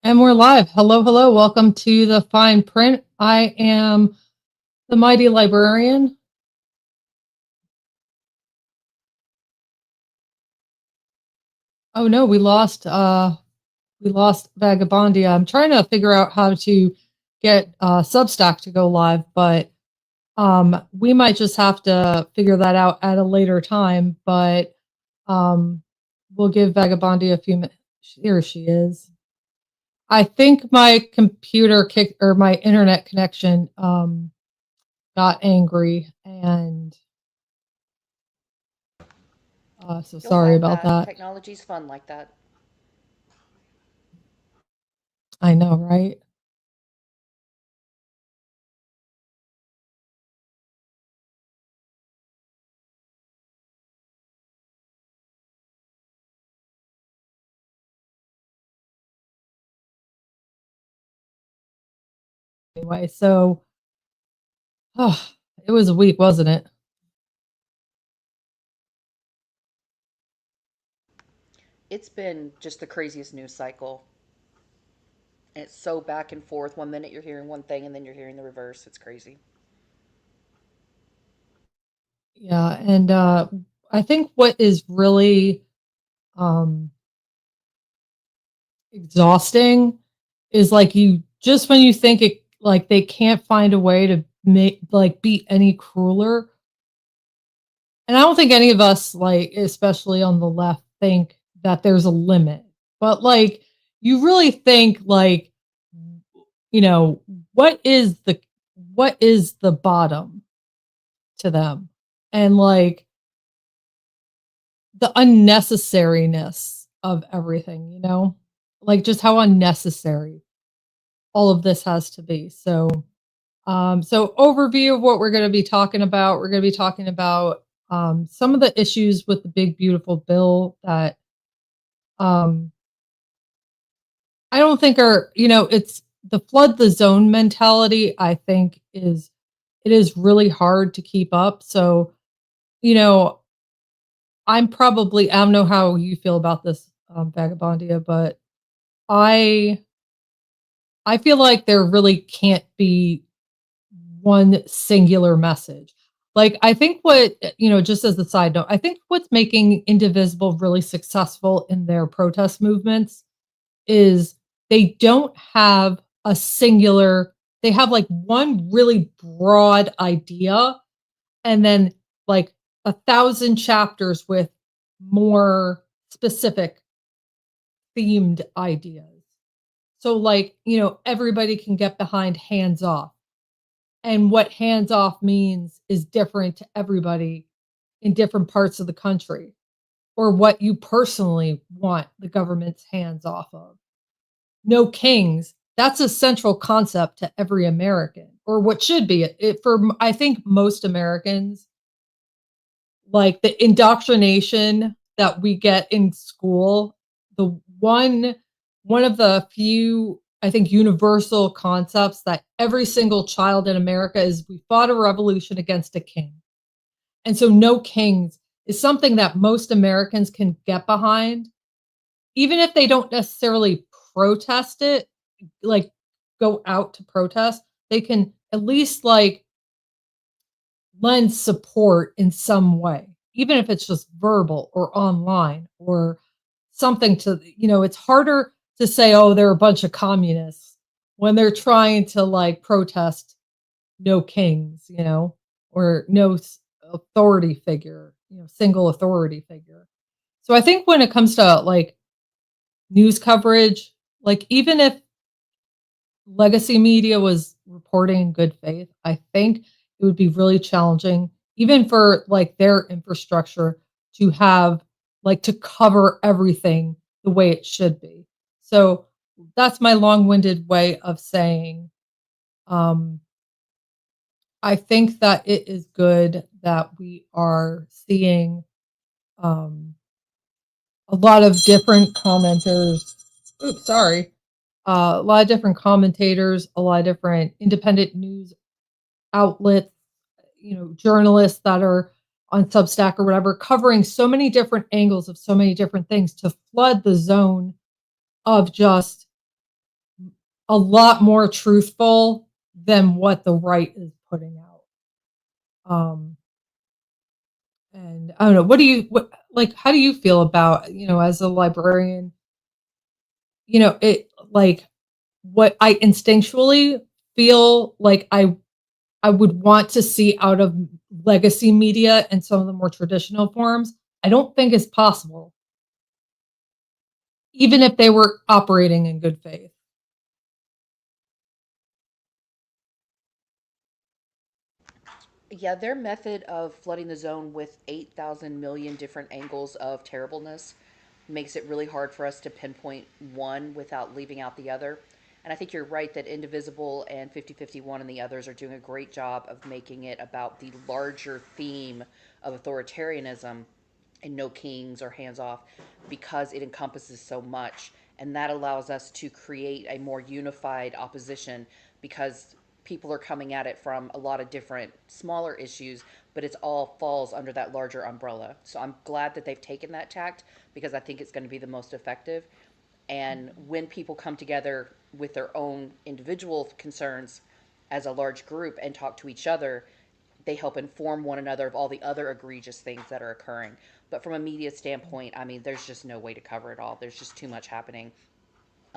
And we're live. Hello, hello. Welcome to the Fine Print. I am the mighty librarian. Oh no, we lost Vagabondia. I'm trying to figure out how to get Substack to go live, but we might just have to figure that out at a later time. But we'll give Vagabondia a few minutes. Here she is. I think my computer or my internet connection got angry, and so sorry about that. Technology's fun like that. I know, right? Anyway, so it was a week, wasn't it? It's been just the craziest news cycle. And it's so back and forth. One minute you're hearing one thing and then you're hearing the reverse. It's crazy. Yeah, and I think what is really exhausting is like you just when you think it like they can't find a way to make like be any crueler. And I don't think any of us, like especially on the left, think that there's a limit. But like you really think like you know what is the bottom to them, and like the unnecessariness of everything, like just how unnecessary all of this has to be. So overview of what we're going to be talking about. We're going to be talking about some of the issues with the big beautiful bill that um, I don't think are, it's the flood the zone mentality. I think it is really hard to keep up. So, you know, I don't know how you feel about this, Vagabondia, but I I feel like there really can't be one singular message. Like I think just as a side note, I think what's making Indivisible really successful in their protest movements is they don't have a singular, they have like one really broad idea and then like 1,000 chapters with more specific themed ideas. So like, everybody can get behind hands off. And what hands off means is different to everybody in different parts of the country, or what you personally want the government's hands off of. No kings, that's a central concept to every American, or what should be it for I think most Americans. Like the indoctrination that we get in school, the one of the few, I think, universal concepts that every single child in America is we fought a revolution against a king. And so no kings is something that most Americans can get behind, even if they don't necessarily protest it, like go out to protest, they can at least like lend support in some way, even if it's just verbal or online or something it's harder to say, oh, they're a bunch of communists when they're trying to like protest no kings, or no authority figure, single authority figure. So I think when it comes to like news coverage, like even if legacy media was reporting in good faith, I think it would be really challenging, even for like their infrastructure, to have like to cover everything the way it should be. So that's my long-winded way of saying I think that it is good that we are seeing a lot of different commenters. Oops, sorry. A lot of different commentators, a lot of different independent news outlets, journalists that are on Substack or whatever, covering so many different angles of so many different things to flood the zone of just a lot more truthful than what the right is putting out. And I don't know, how do you feel about, as a librarian, it what I instinctually feel like I would want to see out of legacy media and some of the more traditional forms, I don't think is possible, even if they were operating in good faith. Yeah, their method of flooding the zone with 8,000 million different angles of terribleness makes it really hard for us to pinpoint one without leaving out the other. And I think you're right that Indivisible and 5051 and the others are doing a great job of making it about the larger theme of authoritarianism and no kings or hands off because it encompasses so much. And that allows us to create a more unified opposition because people are coming at it from a lot of different smaller issues, but it's all falls under that larger umbrella. So I'm glad that they've taken that tact because I think it's going to be the most effective. And when people come together with their own individual concerns as a large group and talk to each other, they help inform one another of all the other egregious things that are occurring. But from a media standpoint, I mean, there's just no way to cover it all. There's just too much happening.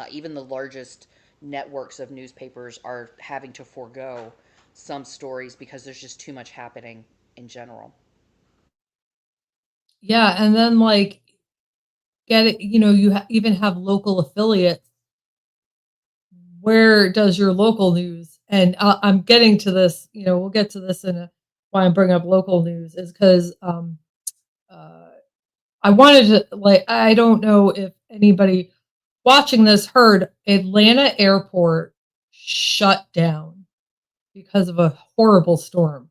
Even the largest networks of newspapers are having to forego some stories because there's just too much happening in general. Yeah, and then get it, even have local affiliates. Where does your local news? And I'm getting to this. We'll get to this in a why I'm bringing up local news is because uh, I wanted to I don't know if anybody watching this heard Atlanta airport shut down because of a horrible storm.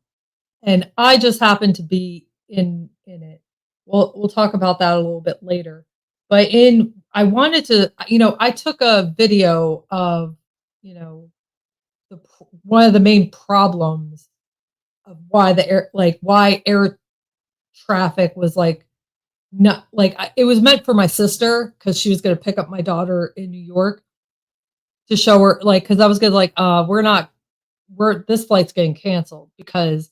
And I just happened to be in it. We'll talk about that a little bit later. But in I wanted to, I took a video of, you know, one of the main problems of why air traffic was not it was meant for my sister because she was going to pick up my daughter in New York to show her because I was gonna we're this flight's getting canceled because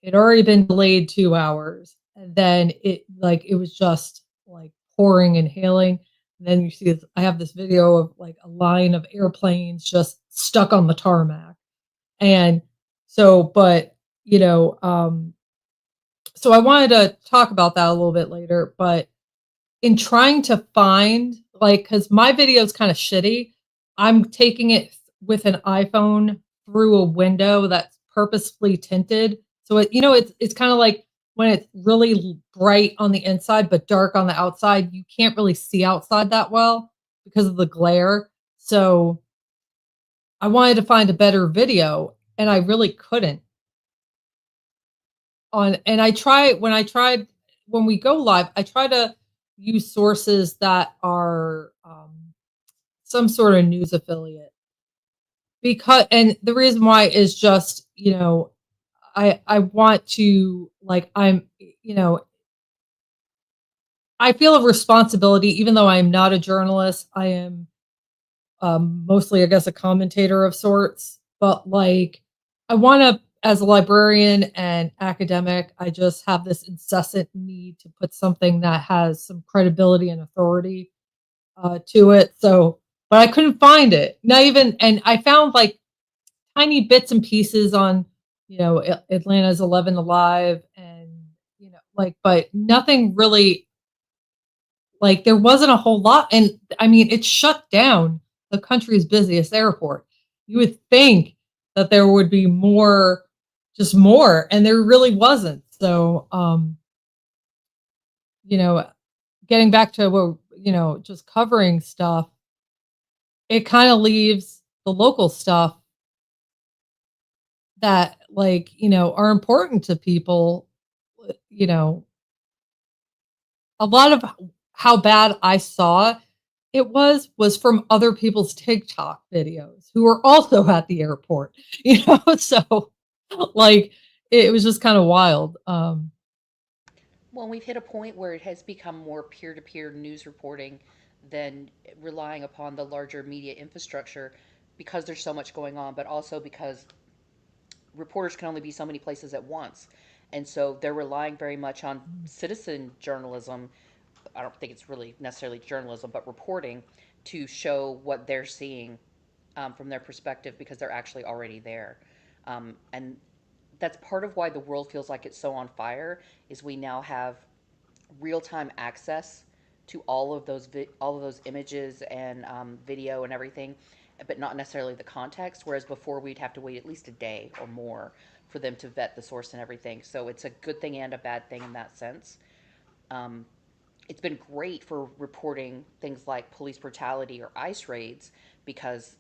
it already been delayed 2 hours and then it was just pouring and hailing. And then you see this, I have this video of a line of airplanes just stuck on the tarmac. And so, but you know, so I wanted to talk about that a little bit later, but in trying to find because my video is kind of shitty, I'm taking it with an iPhone through a window that's purposefully tinted. So it's kind of like when it's really bright on the inside but dark on the outside, you can't really see outside that well because of the glare. So I wanted to find a better video and I really couldn't. When we go live, I try to use sources that are some sort of news affiliate because and the reason why is just I want to I feel a responsibility even though I am not a journalist. I am mostly, I guess, a commentator of sorts. But I want to, as a librarian and academic, I just have this incessant need to put something that has some credibility and authority to it. So, but I couldn't find it. Not even, and I found tiny bits and pieces on, Atlanta's 11 Alive and, but nothing really there wasn't a whole lot, and I mean, it shut down the country's busiest airport. You would think that there would be more, just more, and there really wasn't. So, you know, getting back to what, just covering stuff, it kind of leaves the local stuff that are important to people, you know, a lot of how bad I saw was from other people's TikTok videos who were also at the airport, so, like, it was just kinda wild, Well, we've hit a point where it has become more peer to peer news reporting than relying upon the larger media infrastructure because there's so much going on, but also because reporters can only be so many places at once. And so they're relying very much on citizen journalism. I don't think it's really necessarily journalism, but reporting to show what they're seeing from their perspective because they're actually already there. And that's part of why the world feels like it's so on fire is we now have real-time access to all of those images and video and everything, but not necessarily the context. Whereas before we'd have to wait at least a day or more for them to vet the source and everything. So it's a good thing and a bad thing in that sense. Um, it's been great for reporting things like police brutality or ICE raids because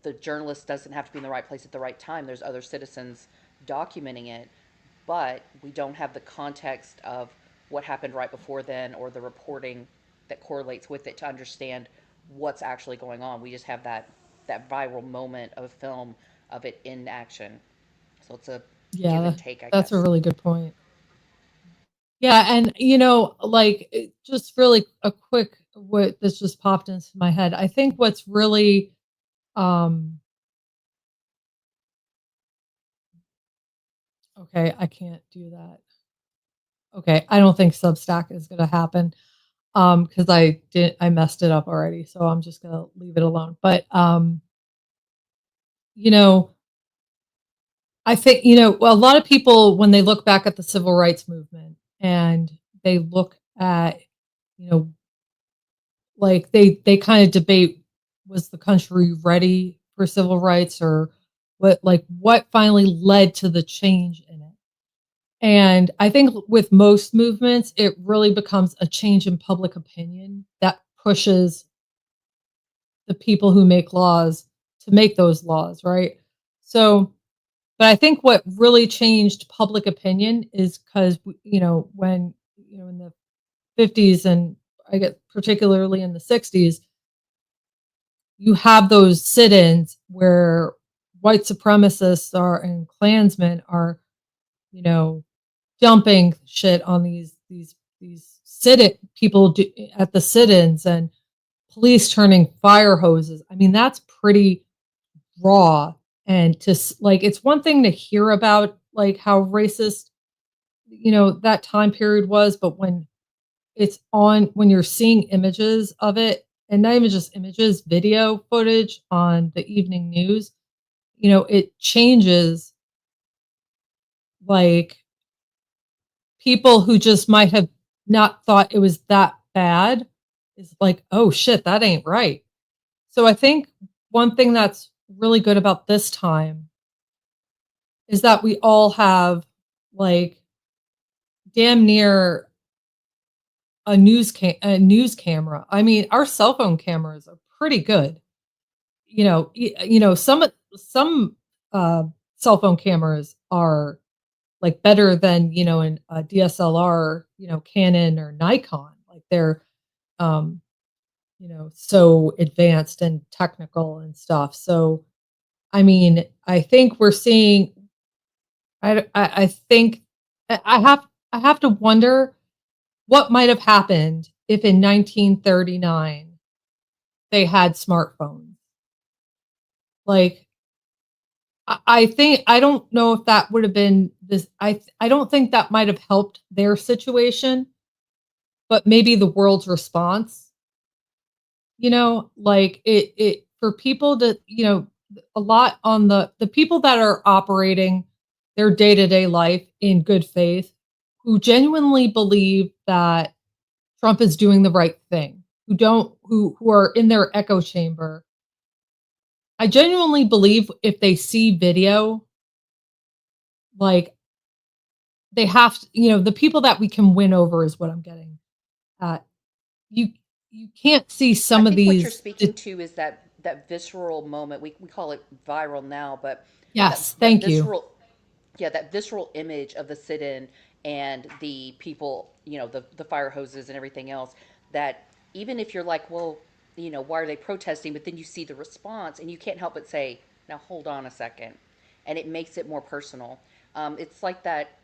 the journalist doesn't have to be in the right place at the right time. There's other citizens documenting it, but we don't have the context of what happened right before then or the reporting that correlates with it to understand what's actually going on. We just have that viral moment of film of it in action. So it's a give yeah, and take, I that's a guess. really good point. Yeah, and, like, just really a quick what this just popped into my head. I think what's really, um okay, I can't do that. Okay, I don't think Substack is gonna happen, because I messed it up already, so I'm just gonna leave it alone. But, you know, I think, a lot of people, when they look back at the civil rights movement and they look at, you know, like they kind of debate, was the country ready for civil rights, or what finally led to the change in it? And I think with most movements, it really becomes a change in public opinion that pushes the people who make laws to make those laws, right? So, but I think what really changed public opinion is because, when, in the 50s, and I get particularly in the 60s, you have those sit-ins where white supremacists are and Klansmen are, you know, dumping shit on these sit people at the sit-ins, and police turning fire hoses. I mean, that's pretty raw. And like, it's one thing to hear about like how racist, that time period was, but when you're seeing images of it, and not even just images, video footage on the evening news, it changes, like, people who just might have not thought it was that bad is like, "Oh shit, that ain't right." So I think one thing that's really good about this time is that we all have, like, damn near a news camera. I mean, our cell phone cameras are pretty good. Some, uh, cell phone cameras are, like, better than, a DSLR, Canon or Nikon. Like, they're, um, so advanced and technical and stuff. So, I mean, I think we're seeing I think I have to wonder what might have happened if in 1939 they had smartphones. Like, I think I don't know if that would have been this. I don't think that might have helped their situation, but maybe the world's response. Like, it for people to, a lot on the people that are operating their day-to-day life in good faith, who genuinely believe that Trump is doing the right thing, who are in their echo chamber. I genuinely believe if they see video, like, they have to, the people that we can win over is what I'm getting at. You you can't see I some of think what you're these. speaking to is that visceral moment. We call it viral now, but that Yes, that thank you. visceral yeah, that visceral image of the sit-in and the people, the fire hoses and everything else, that even if you're like, well, why are they protesting? But then you see the response and you can't help but say, now hold on a second. And it makes it more personal. It's like that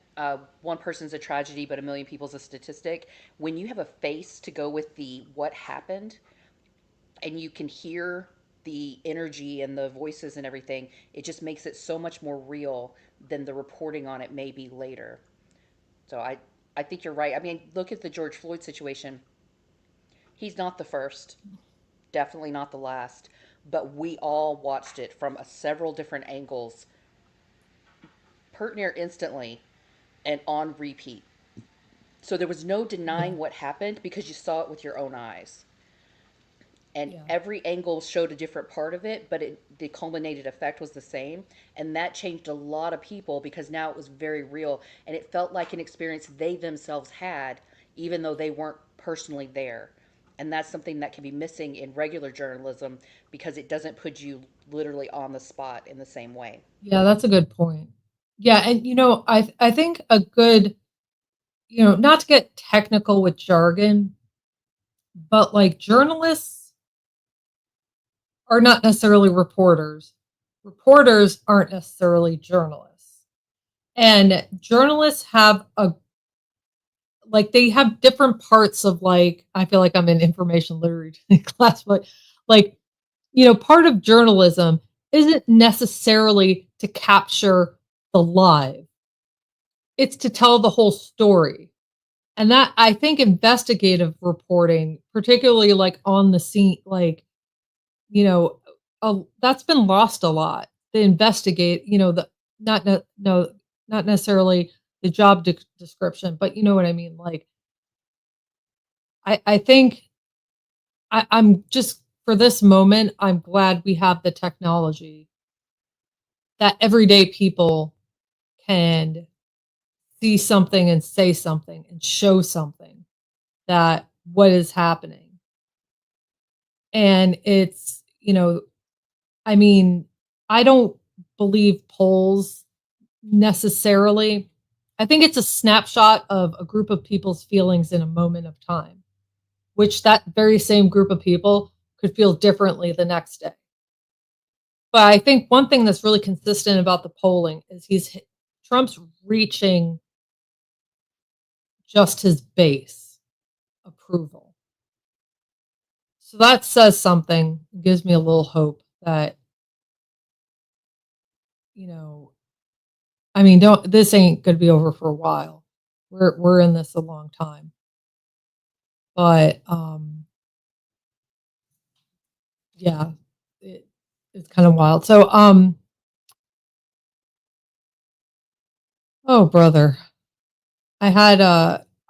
one person's a tragedy, but a million people's a statistic. When you have a face to go with the what happened, and you can hear the energy and the voices and everything, it just makes it so much more real than the reporting on it maybe later. So I think you're right. I mean, look at the George Floyd situation. He's not the first, definitely not the last, but we all watched it from several different angles, pert near instantly, and on repeat. So there was no Yeah. denying what happened because you saw it with your own eyes. And Yeah. every angle showed a different part of it, but the culminated effect was the same. And that changed a lot of people because now it was very real and it felt like an experience they themselves had, even though they weren't personally there. And that's something that can be missing in regular journalism because it doesn't put you literally on the spot in the same way. Yeah, that's a good point. Yeah, and I think a good, not to get technical with jargon, but like journalists are not necessarily reporters. Reporters aren't necessarily journalists. And journalists have they have different parts of, like, I feel like I'm in information literacy class, but like, part of journalism isn't necessarily to capture the live. It's to tell the whole story. And that, I think, investigative reporting, particularly like on the scene, like, you know, that's been lost a lot. The investigate, the not ne- no, not necessarily the job description, but you know what I mean. Like, I think I'm just, for this moment, I'm glad we have the technology that everyday people can see something and say something and show something, that what is happening. And it's, I mean, I don't believe polls necessarily. I think it's a snapshot of a group of people's feelings in a moment of time, which that very same group of people could feel differently the next day. But I think one thing that's really consistent about the polling is Trump's reaching just his base approval. So that says something, gives me a little hope that, you know, I mean, don't this ain't gonna be over for a while. We're in this a long time. But yeah, it, it's kind of wild. So oh brother. I had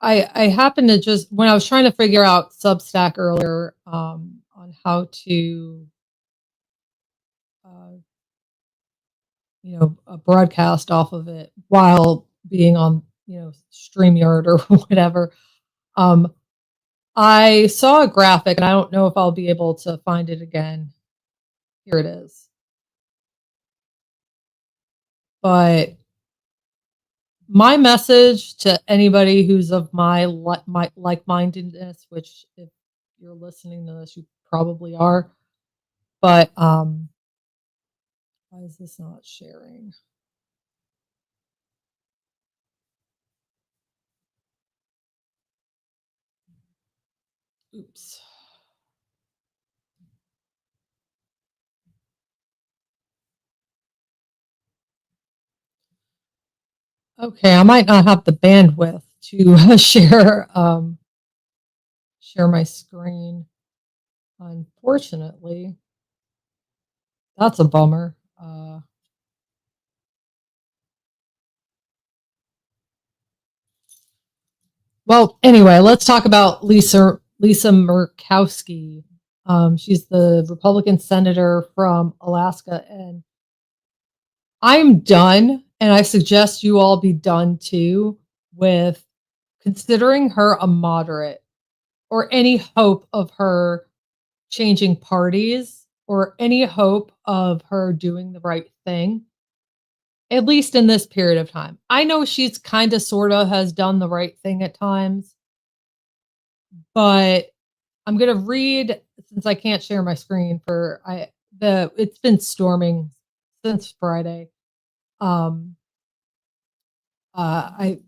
I happened to, just when I was trying to figure out Substack earlier, on how to uh, broadcast off of it while being on, StreamYard or whatever. Um, I saw a graphic, and I don't know if I'll be able to find it again. Here it is. But my message to anybody who's of my like-mindedness, which if you're listening to this, you probably are. But why is this not sharing? Oops. Okay, I might not have the bandwidth to share my screen. Unfortunately, that's a bummer. Well, anyway, let's talk about Lisa Murkowski. She's the Republican senator from Alaska, and I'm done, and I suggest you all be done too, with considering her a moderate, or any hope of her changing parties, or any hope of her doing the right thing, at least in this period of time. I know she's kind of sort of has done the right thing at times, but I'm gonna read since I can't share my screen for I the it's been storming since Friday. Um, I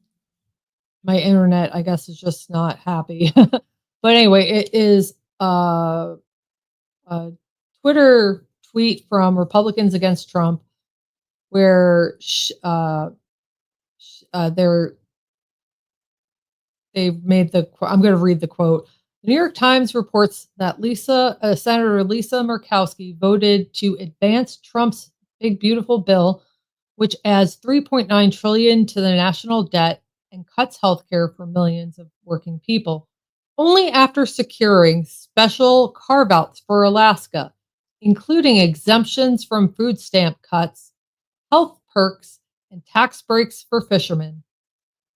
my internet, I guess, is just not happy. But anyway, it is a Twitter tweet from Republicans Against Trump where they're they've made the I'm going to read the quote. The New York Times reports that Senator Lisa Murkowski voted to advance Trump's big beautiful bill, which adds 3.9 trillion to the national debt and cuts health care for millions of working people, only after securing special carve-outs for Alaska, including exemptions from food stamp cuts, health perks, and tax breaks for fishermen.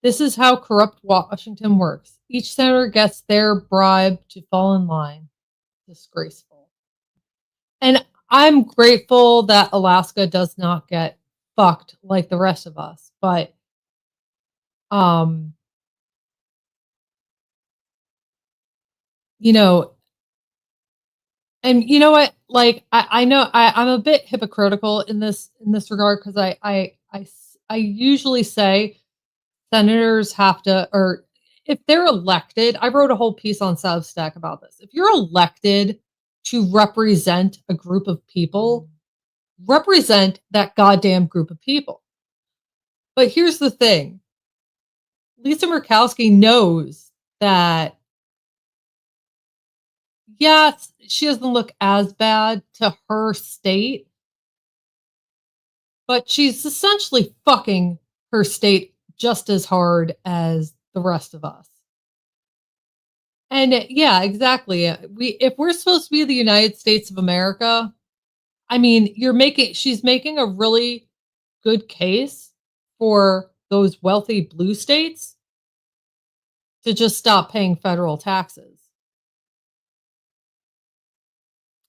This is how corrupt Washington works. Each senator gets their bribe to fall in line. Disgraceful. And I'm grateful that Alaska does not get fucked like the rest of us. But um, you know, and you know what? Like I know I'm a bit hypocritical in this regard because I usually say senators have to, or if they're elected, I wrote a whole piece on Substack about this. If you're elected to represent a group of people, represent that goddamn group of people. But here's the thing. Lisa Murkowski knows that, yes, she doesn't look as bad to her state, but she's essentially fucking her state just as hard as the rest of us. And yeah, exactly. We if we're supposed to be the United States of America, I mean, she's making a really good case for those wealthy blue states to just stop paying federal taxes.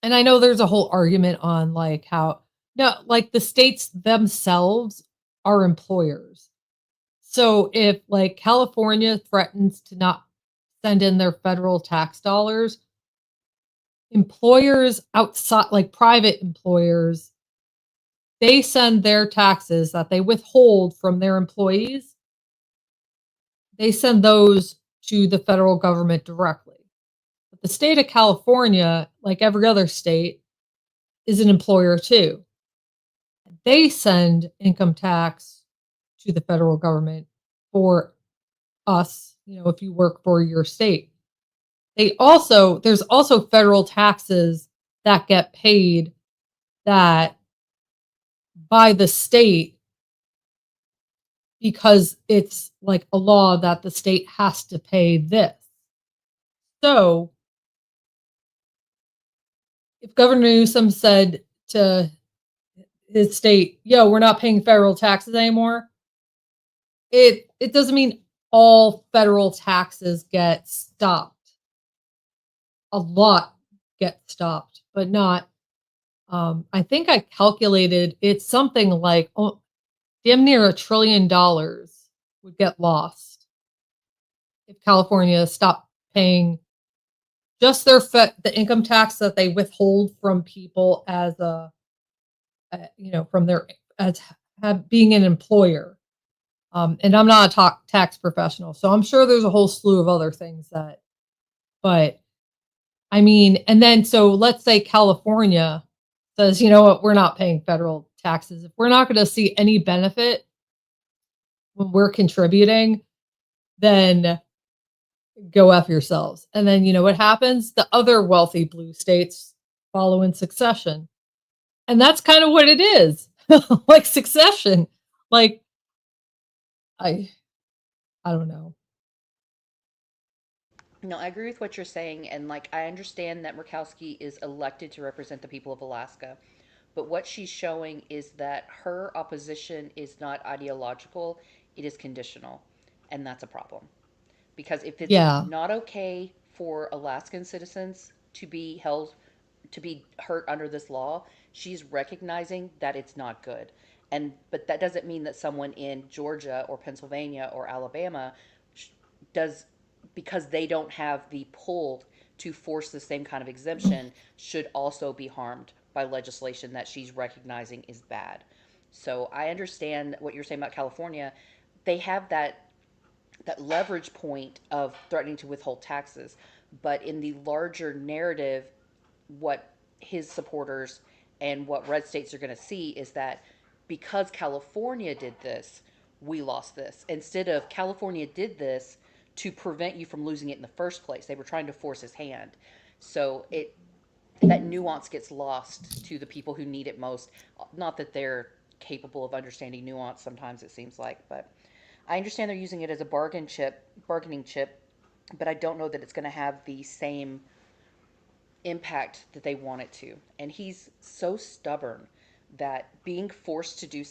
And I know there's a whole argument on like how no, like the states themselves are employers. So if like California threatens to not send in their federal tax dollars, employers outside, like private employers, they send their taxes that they withhold from their employees, they send those to the federal government directly. But the state of California, like every other state, is an employer too. They send income tax to the federal government for us, if you work for your state. There's also federal taxes that get paid that by the state because it's like a law that the state has to pay this. So if Governor Newsom said to his state, yo, we're not paying federal taxes anymore, it doesn't mean all federal taxes get stopped. A lot get stopped, but not I think I calculated it's something like damn near $1 trillion would get lost if California stopped paying just the income tax that they withhold from people as from their as being an employer. And I'm not a tax professional, so I'm sure there's a whole slew of other things but I mean, and then so let's say California says, you know what, we're not paying federal taxes. If we're not going to see any benefit when we're contributing, then go F yourselves. And then you know what happens? The other wealthy blue states follow in succession. And that's kind of what it is. Like succession. Like I I don't know. No, I agree with what you're saying, and like I understand that Murkowski is elected to represent the people of Alaska, but what she's showing is that her opposition is not ideological; it is conditional, and that's a problem. Because if it's Yeah. not okay for Alaskan citizens to be hurt under this law, she's recognizing that it's not good. And but that doesn't mean that someone in Georgia or Pennsylvania or Alabama does, because they don't have the pull to force the same kind of exemption should also be harmed by legislation that she's recognizing is bad. So I understand what you're saying about California. They have that leverage point of threatening to withhold taxes, but in the larger narrative, what his supporters and what red states are going to see is that because California did this, we lost this. Instead of California did this to prevent you from losing it in the first place. They were trying to force his hand. So it that nuance gets lost to the people who need it most. Not that they're capable of understanding nuance sometimes it seems like, but I understand they're using it as a bargaining chip, but I don't know that it's going to have the same impact that they want it to. And he's so stubborn that being forced to do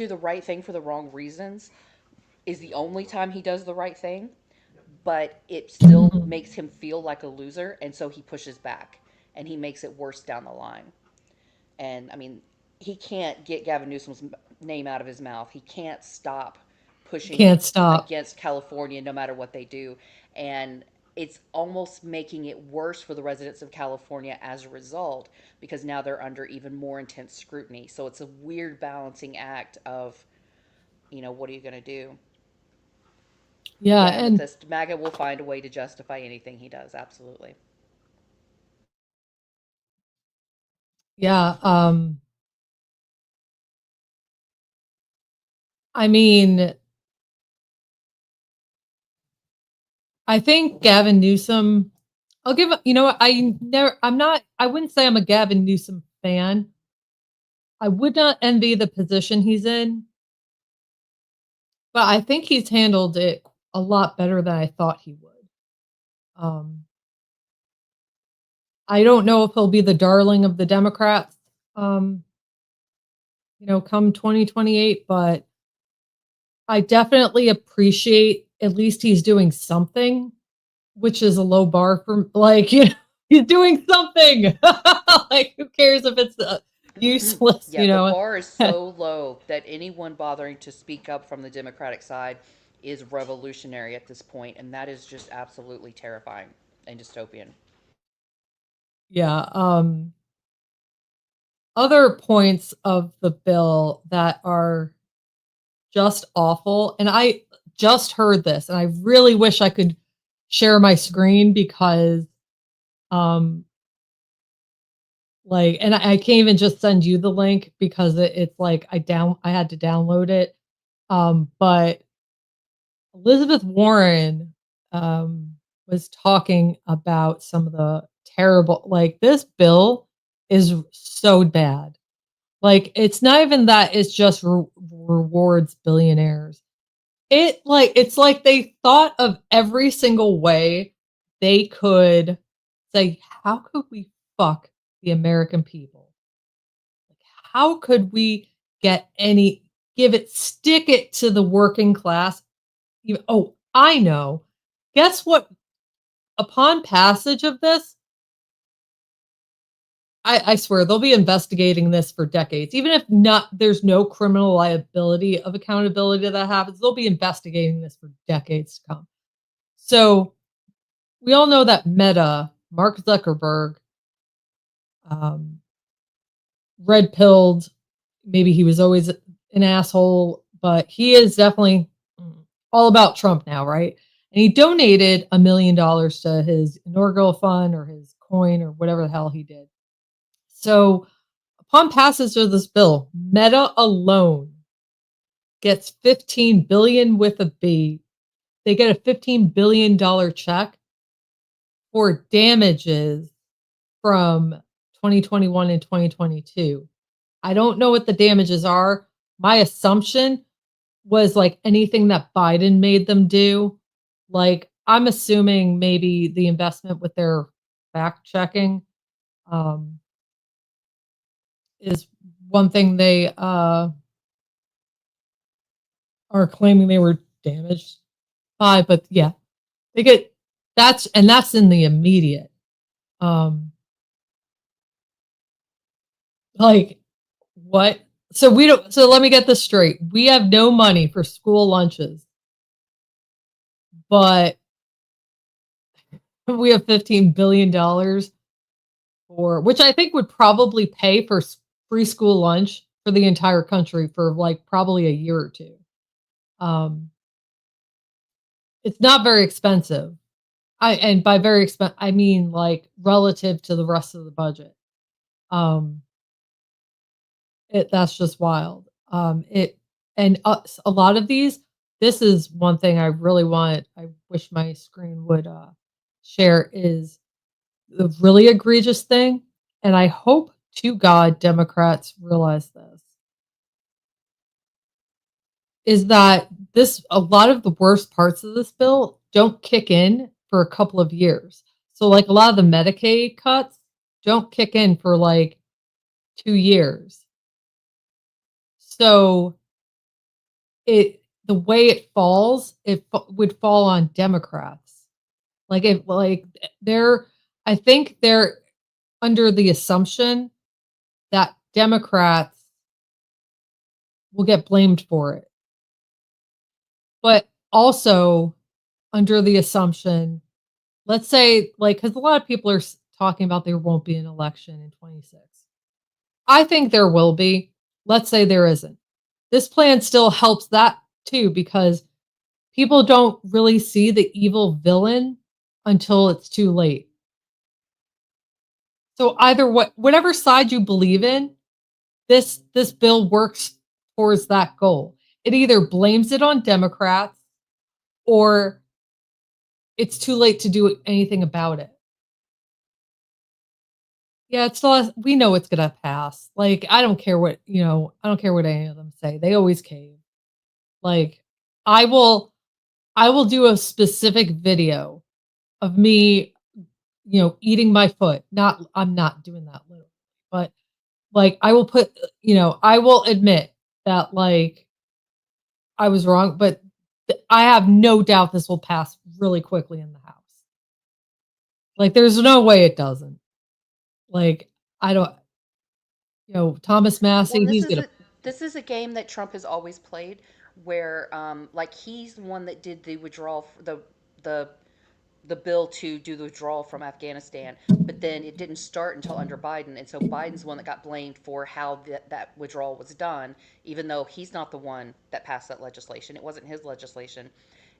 the right thing for the wrong reasons is the only time he does the right thing, but it still Mhm. makes him feel like a loser, and so he pushes back and he makes it worse down the line. And I mean, he can't get Gavin Newsom's name out of his mouth. He can't stop pushing Can't stop. against California no matter what they do. And it's almost making it worse for the residents of California as a result because now they're under even more intense scrutiny. So it's a weird balancing act of, what are you going to do? Yeah, Yeah, and Amethyst. MAGA will find a way to justify anything he does. Absolutely. yeah, I mean, I think Gavin Newsom, I'll give, what, I wouldn't say I'm a Gavin Newsom fan. I would not envy the position he's in, but I think he's handled it a lot better than I thought he would. Um, I don't know if he'll be the darling of the Democrats, um, come 2028, but I definitely appreciate at least he's doing something, which is a low bar for like, he's doing something. Like, who cares if it's useless, Yeah, the bar is so low that anyone bothering to speak up from the Democratic side is revolutionary at this point, and that is just absolutely terrifying and dystopian. Yeah. Other points of the bill that are just awful, and I just heard this, and I really wish I could share my screen because, um, like, and I can't even just send you the link because it's like I had to download it. But Elizabeth Warren, was talking about some of the terrible, like, this bill is so bad. Like, it's not even that it's just rewards billionaires. It's like they thought of every single way they could say, "How could we fuck the American people? Like, how could we get any stick it to the working class?" Oh, I know. Guess what? Upon passage of this, I swear they'll be investigating this for decades. Even if not, there's no criminal liability of accountability that happens, they'll be investigating this for decades to come. So we all know that Meta, Mark Zuckerberg, um, red pilled. Maybe he was always an asshole, but he is definitely all about Trump now, right? And he donated $1 million to his inaugural fund or his coin or whatever the hell he did. So upon passage of this bill, Meta alone gets 15 billion with a B. They get a $15 billion check for damages from 2021 and 2022. I don't know what the damages are. My assumption was like anything that Biden made them do. Like, I'm assuming maybe the investment with their fact checking, um, is one thing they are claiming they were damaged by. But yeah, they get that's in the immediate. Um, like, what? So we don't. So let me get this straight. We have no money for school lunches, but we have $15 billion for which I think would probably pay for free school lunch for the entire country for like probably a year or two. Um, it's not very expensive. And by very expensive, I mean like relative to the rest of the budget. Um, that's just wild. It and a lot of these. This is one thing I really want. I wish my screen would share is the really egregious thing, and I hope to God Democrats realize this, is that this a lot of the worst parts of this bill don't kick in for a couple of years. So, like, a lot of the Medicaid cuts don't kick in for, like, 2 years. So, the way it falls, would fall on Democrats. They're I think they're under the assumption that Democrats will get blamed for it. But also under the assumption, let's say, like, because a lot of people are talking about there won't be an election in 26. I think there will be. Let's say there isn't. This plan still helps that too, because people don't really see the evil villain until it's too late. So either whatever side you believe in, this bill works towards that goal. It either blames it on Democrats or it's too late to do anything about it. Yeah, it's still we know it's gonna pass. Like, I don't care what, I don't care what any of them say. They always cave. Like, I will I will do a specific video of me, eating my foot. Not I'm not doing that literally, but like I will put, I will admit that like I was wrong, but I have no doubt this will pass really quickly in the House. Like, there's no way it doesn't. Like, I don't, Thomas Well, Massey, this he's is gonna. a game that Trump has always played, where like he's the one that did the withdrawal, the the bill to do the withdrawal from Afghanistan, but then it didn't start until under Biden, and so Biden's the one that got blamed for how that withdrawal was done, even though he's not the one that passed that legislation. It wasn't his legislation.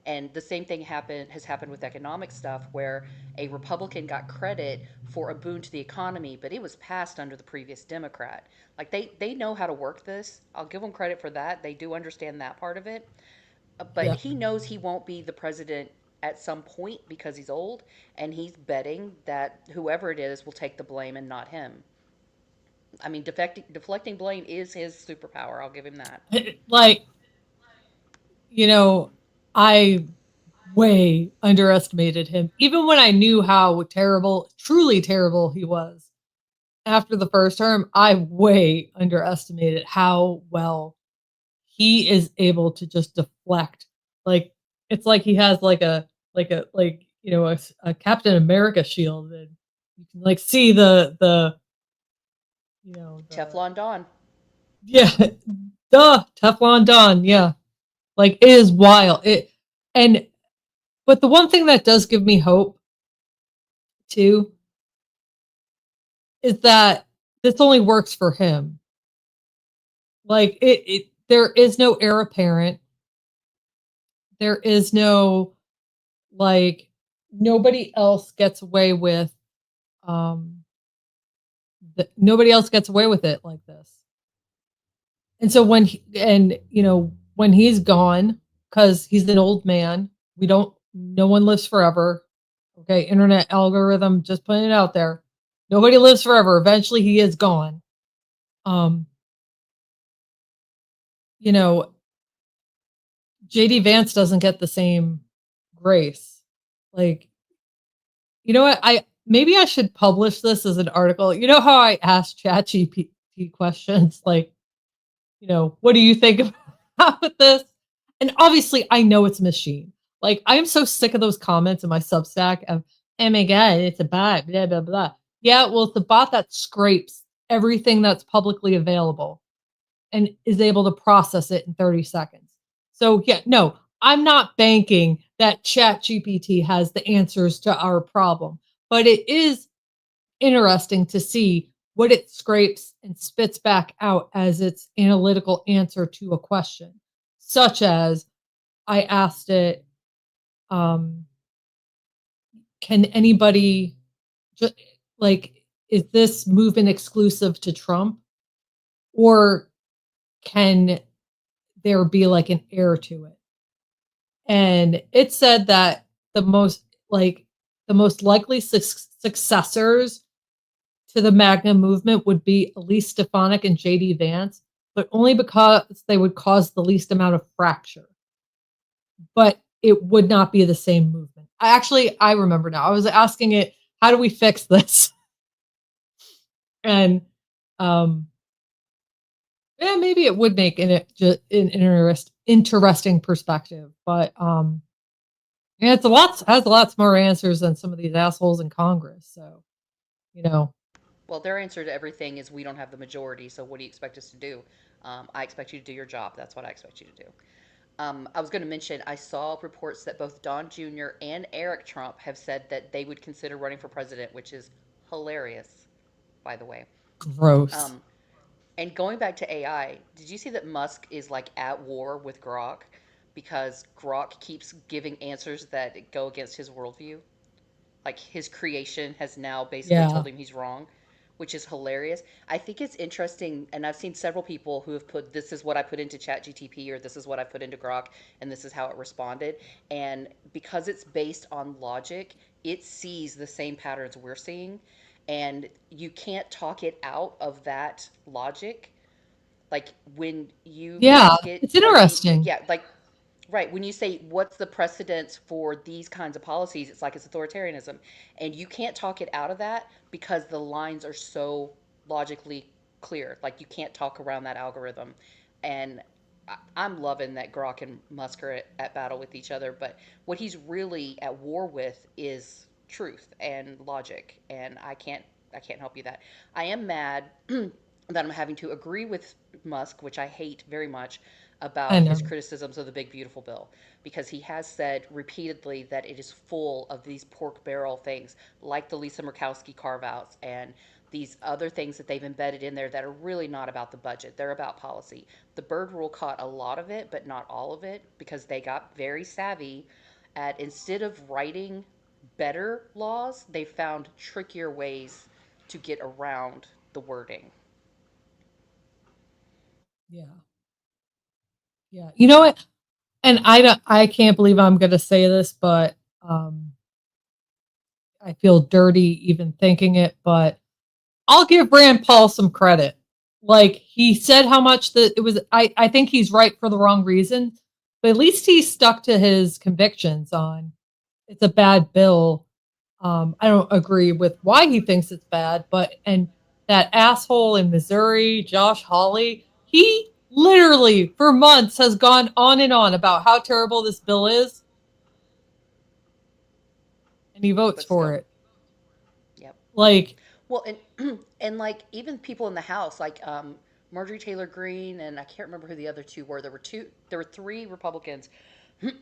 And the same thing has happened with economic stuff, where a Republican got credit for a boon to the economy, but it was passed under the previous Democrat. Like, they know how to work this. I'll give them credit for that. They do understand that part of it. But Yeah. he knows he won't be the president at some point because he's old, and he's betting that whoever it is will take the blame and not him. I mean, deflecting blame is his superpower. I'll give him that. Like, you know, I way underestimated him. Even when I knew how terrible, truly terrible he was after the first term, I way underestimated how well he is able to just deflect. Like, it's like he has a Captain America shield, and you can like see the Teflon Don. yeah, duh, Teflon Don, yeah. Like, it is wild. And but the one thing that does give me hope too is that this only works for him. Like, there is no heir apparent. There is no, like, nobody else gets away with um nobody else gets away with it like this. And so when he's gone, cuz he's an old man, no one lives forever. Okay, internet algorithm just putting it out there. Nobody lives forever. Eventually he is gone. Um, you know, JD Vance doesn't get the same grace. Like, you know what? Maybe I should publish this as an article. You know how I asked ChatGPT questions like, what do you think about this? And obviously I know it's a machine. Like, I am so sick of those comments in my Substack of, oh my God, it's a bot, blah, blah, blah. Yeah, well, it's a bot that scrapes everything that's publicly available and is able to process it in 30 seconds. So yeah, no, I'm not banking that ChatGPT has the answers to our problem, but it is interesting to see what it scrapes and spits back out as its analytical answer to a question, such as I asked it, um, can anybody just like, is this movement exclusive to Trump or can there be like an heir to it? And it said that the most like the most likely successors to the MAGA movement would be Elise Stefanik and JD Vance, but only because they would cause the least amount of fracture. But it would not be the same movement. I remember now. I was asking it, how do we fix this? And um yeah, maybe it would make interesting perspective, but yeah, it's a lot has lots more answers than some of these assholes in Congress. So, you know, Well, their answer to everything is we don't have the majority, so what do you expect us to do? I expect you to do your job. That's what I expect you to do. I was going to mention, I saw reports that both Don Jr. and Eric Trump have said that they would consider running for president, which is hilarious, by the way. gross. Um, and going back to AI, did you see that Musk is like at war with Grok because Grok keeps giving answers that go against his worldview? Like his creation has now basically Yeah. told him he's wrong, which is hilarious. I think it's interesting, and I've seen several people who have put this is what I put into ChatGTP or this is what I put into Grok, and this is how it responded. And because it's based on logic, it sees the same patterns we're seeing, and you can't talk it out of that logic. Like when you Yeah, ask it, it's or when interesting. yeah, like right. When you say, what's the precedence for these kinds of policies, it's like it's authoritarianism. And you can't talk it out of that because the lines are so logically clear. Like you can't talk around that algorithm. And I'm loving that Grok and Musk are at battle with each other. But what he's really at war with is truth and logic. And I can't help you that. I am mad that I'm having to agree with Musk, which I hate very much, I about his know. criticisms of the Big Beautiful Bill because he has said repeatedly that it is full of these pork barrel things like the Lisa Murkowski carve outs and these other things that they've embedded in there that are really not about the budget. They're about policy. The Bird Rule caught a lot of it, but not all of it because they got very savvy at instead of writing better laws, they found trickier ways to get around the wording. Yeah. Yeah. You know what? And I can't believe I'm going to say this, but I feel dirty even thinking it, but I'll give Rand Paul some credit. Like he said how much that it was I think he's right for the wrong reason, but at least he stuck to his convictions on it's a bad bill. I don't agree with why he thinks it's bad, but and that asshole in Missouri, Josh Hawley, he literally for months has gone on and on about how terrible this bill is, and he votes But for still, it. yep. Like, Well, and and like even people in the House, like Marjorie Taylor Greene, and I can't remember who the other two were. There were three Republicans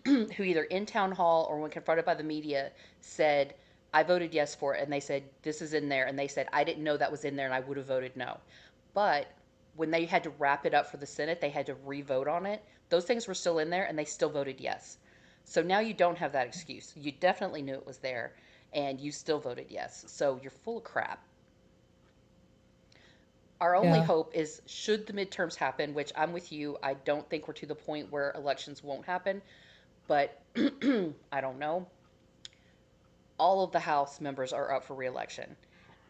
who either in town hall or when confronted by the media said, "I voted yes for it," and they said, "This is in there," and they said, "I didn't know that was in there, and I would have voted no." But when they had to wrap it up for the Senate, they had to re-vote on it. Those things were still in there, and they still voted yes. So now you don't have that excuse. You definitely knew it was there, and you still voted yes. So you're full of crap. Our only yeah, hope is should the midterms happen, which I'm with you. I don't think we're to the point where elections won't happen, but I don't know. All of the House members are up for reelection,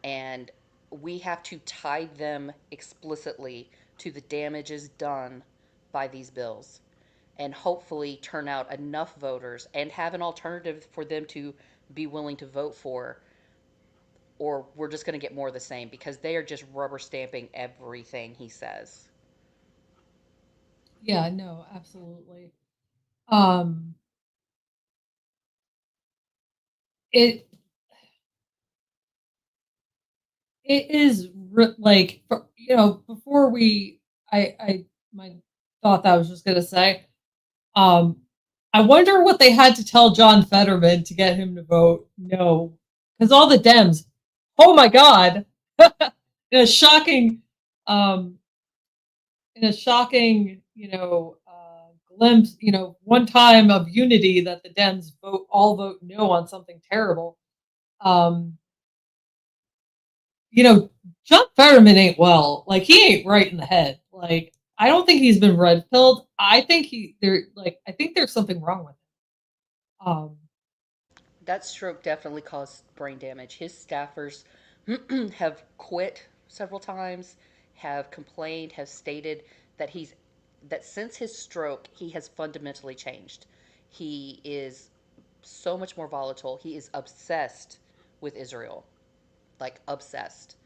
and we have to tie them explicitly to the damages done by these bills and hopefully turn out enough voters and have an alternative for them to be willing to vote for, or we're just going to get more of the same because they are just rubber stamping everything he says. yeah, no, absolutely. Um, it it is like before we I my thought that I was just gonna say. Um, I wonder what they had to tell John Fetterman to get him to vote no. Because all the Dems, oh my God, in a shocking, um, glimpse, one time of unity that the Dems vote no on something terrible. Um, you know, John Fetterman ain't well. Like he ain't right in the head. Like I don't think he's been red pilled. I think there's something wrong with him. That stroke definitely caused brain damage. His staffers have quit several times, have complained, have stated that since his stroke, he has fundamentally changed. He is so much more volatile. He is obsessed with Israel, like obsessed.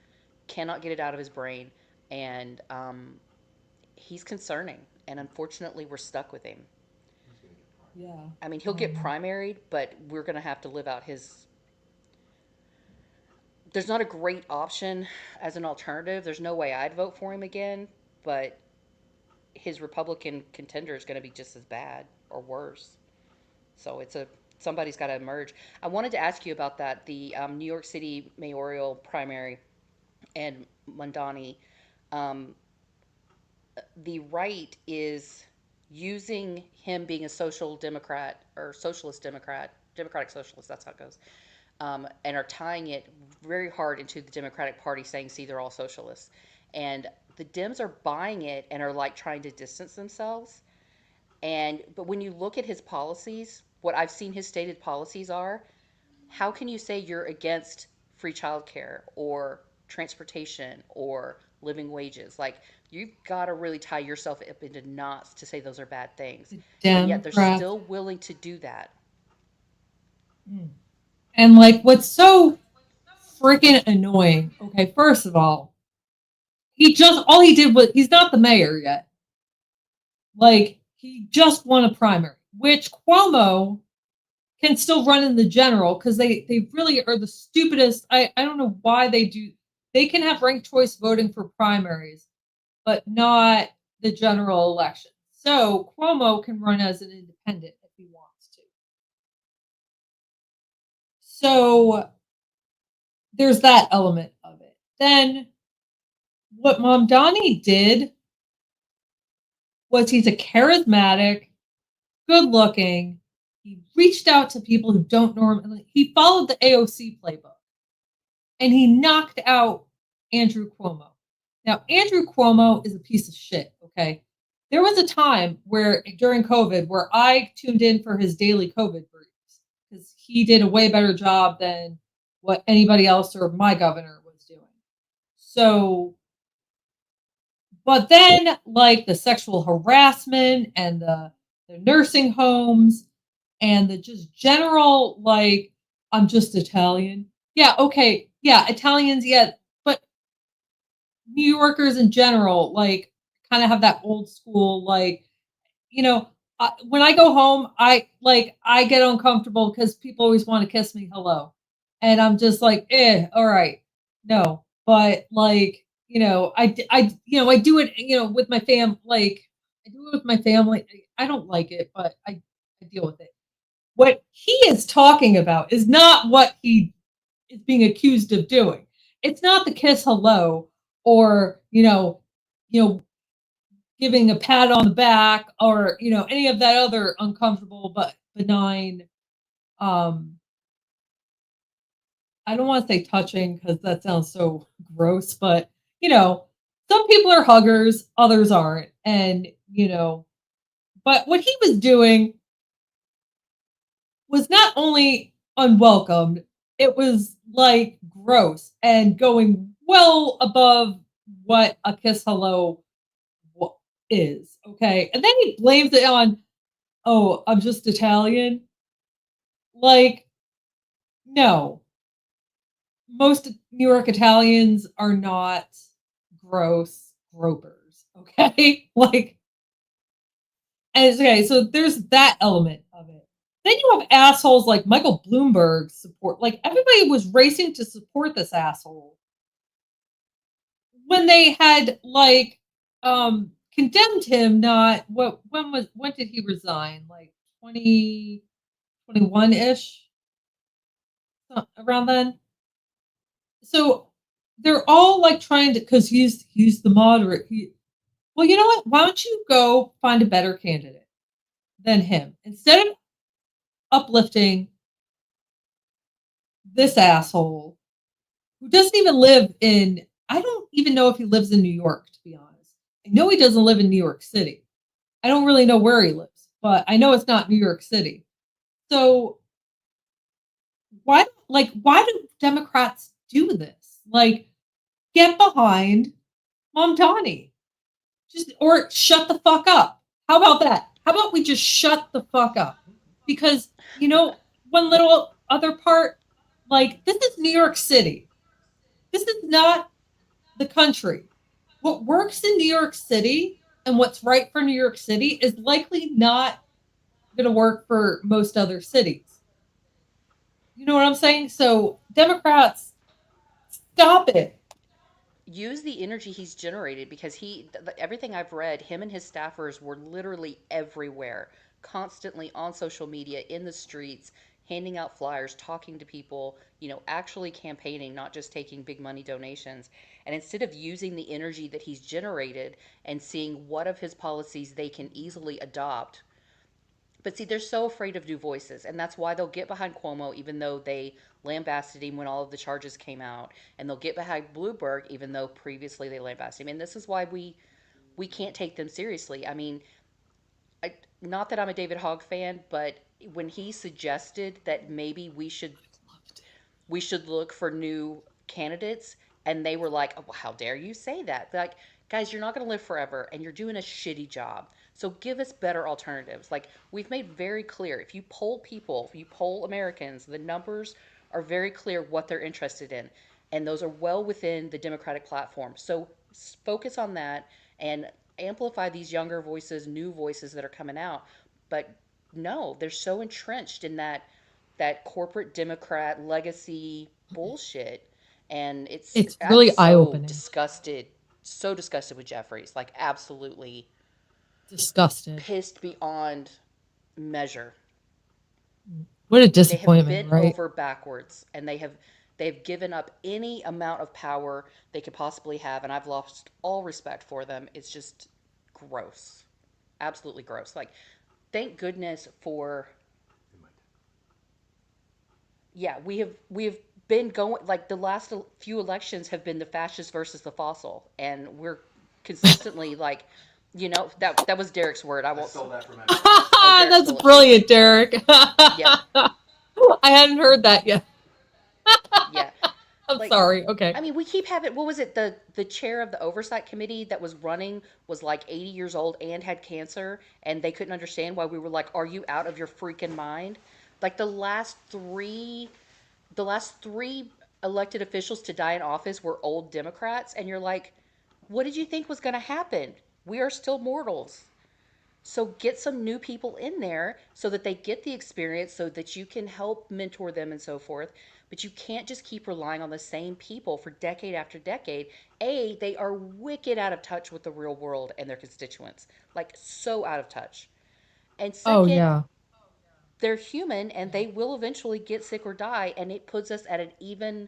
Cannot get it out of his brain, and he's concerning. And unfortunately, we're stuck with him. Yeah. I mean, he'll get primaried, but we're going to have to live out his. There's not a great option as an alternative. There's no way I'd vote for him again, but his Republican contender is going to be just as bad or worse. So somebody's got to emerge. I wanted to ask you about that. The New York City mayoral primary and Mondani. Um, the right is using him being a social democrat or socialist democrat, democratic socialist. That's how it goes. And are tying it very hard into the Democratic Party, saying, "See, they're all socialists," and the Dems are buying it and are like trying to distance themselves. But when you look at his policies, what I've seen his stated policies are, how can you say you're against free childcare or transportation or living wages? Like you've got to really tie yourself up into knots to say those are bad things, and yet they're Democrats. still willing to do that. Mm. And like what's so freaking annoying, okay, first of all he did was he's not the mayor yet. Like he just won a primary, which Cuomo can still run in the general because they really are the stupidest. I don't know why they do. They can have ranked choice voting for primaries, but not the general election. So Cuomo can run as an independent if he wants to. So there's that element of it. Then what Mamdani did was he's a charismatic, good looking. He reached out to people who don't normally. He followed the AOC playbook, and he knocked out Andrew Cuomo. Now Andrew Cuomo is a piece of shit. Okay, there was a time where during COVID where I tuned in for his daily COVID briefs because he did a way better job than what anybody else or my governor was doing. So but then, like the sexual harassment and the nursing homes and the just general, like, I'm just Italian. Yeah, okay. Yeah, Italians, yeah. But New Yorkers in general, like, kind of have that old school, like, when I go home, I get uncomfortable because people always want to kiss me hello, and I'm just like, all right, no, but like, I do it, with my fam, like, I do it with my family. I don't like it, but I deal with it. What he is talking about is not what he is being accused of doing. It's not the kiss hello or you know giving a pat on the back or any of that other uncomfortable but benign. um I don't want to say touching because that sounds so gross, but some people are huggers, others aren't. And but what he was doing was not only unwelcomed, it was like gross and going well above what a kiss hello is. Okay, and then he blames it on, oh, I'm just Italian. Like, no, most New York Italians are not gross gropers. Okay, like, and it's okay. So there's that element of it. Then you have assholes like Michael Bloomberg support. Like everybody was racing to support this asshole when they had condemned him. Not what? When did he resign? Like 2021-ish, around then. So they're all like trying to, because he's the moderate. Well, you know what? Why don't you go find a better candidate than him instead of uplifting this asshole who doesn't even live in, I don't even know if he lives in New York, to be honest. I know he doesn't live in New York City. I don't really know where he lives, but I know it's not New York City. So why do Democrats do this? Like, get behind Mamdani. Just, or shut the fuck up. How about that? How about we just shut the fuck up? Because, one little other part, like, this is New York City. This is not the country. What works in New York City and what's right for New York City is likely not going to work for most other cities. You know what I'm saying? So, Democrats, stop it. Use the energy he's generated, because everything I've read, him and his staffers were literally everywhere, constantly on social media, in the streets, handing out flyers, talking to people, actually campaigning, not just taking big money donations. And instead of using the energy that he's generated and seeing what of his policies they can easily adopt. But see, they're so afraid of new voices, and that's why they'll get behind Cuomo, even though they lambasted him when all of the charges came out, and they'll get behind Bloomberg, even though previously they lambasted him. And this is why we can't take them seriously. I mean, not that I'm a David Hogg fan, but when he suggested that maybe we should look for new candidates, and they were like, oh, how dare you say that? They're like, guys, you're not going to live forever, and you're doing a shitty job, so give us better alternatives. Like, we've made very clear, if you poll people, if you poll Americans, the numbers are very clear what they're interested in, and those are well within the Democratic platform. So focus on that and amplify these younger voices, new voices that are coming out. But no, they're so entrenched in that corporate Democrat legacy bullshit. And It's I'm really eye opening. so disgusted with Jeffries, like absolutely Disgusted. pissed beyond measure. What a They have disappointment, bent right? over backwards, and they've given up any amount of power they could possibly have, and I've lost all respect for them. It's just gross. Absolutely gross. Like, thank goodness for, yeah, we have been going, like, the last few elections have been the fascist versus the fossil, and we're consistently like, that was Derek's word. I won't. Stole that from him. Oh, Derek That's stole it too. brilliant, Derek. Yep. I hadn't heard that yet. Yeah. I'm Like, sorry. I Okay. mean, we keep having, what was it, the chair of the oversight committee that was running was like 80 years old and had cancer, and they couldn't understand why we were like, are you out of your freaking mind? Like, the last three elected officials to die in office were old Democrats, and you're like, what did you think was going to happen? We are still mortals. So get some new people in there so that they get the experience, so that you can help mentor them and so forth. But you can't just keep relying on the same people for decade after decade. A, they are wicked out of touch with the real world and their constituents, like so out of touch. And Oh second, yeah. they're human and Yeah. they will eventually get sick or die, and it puts us in an even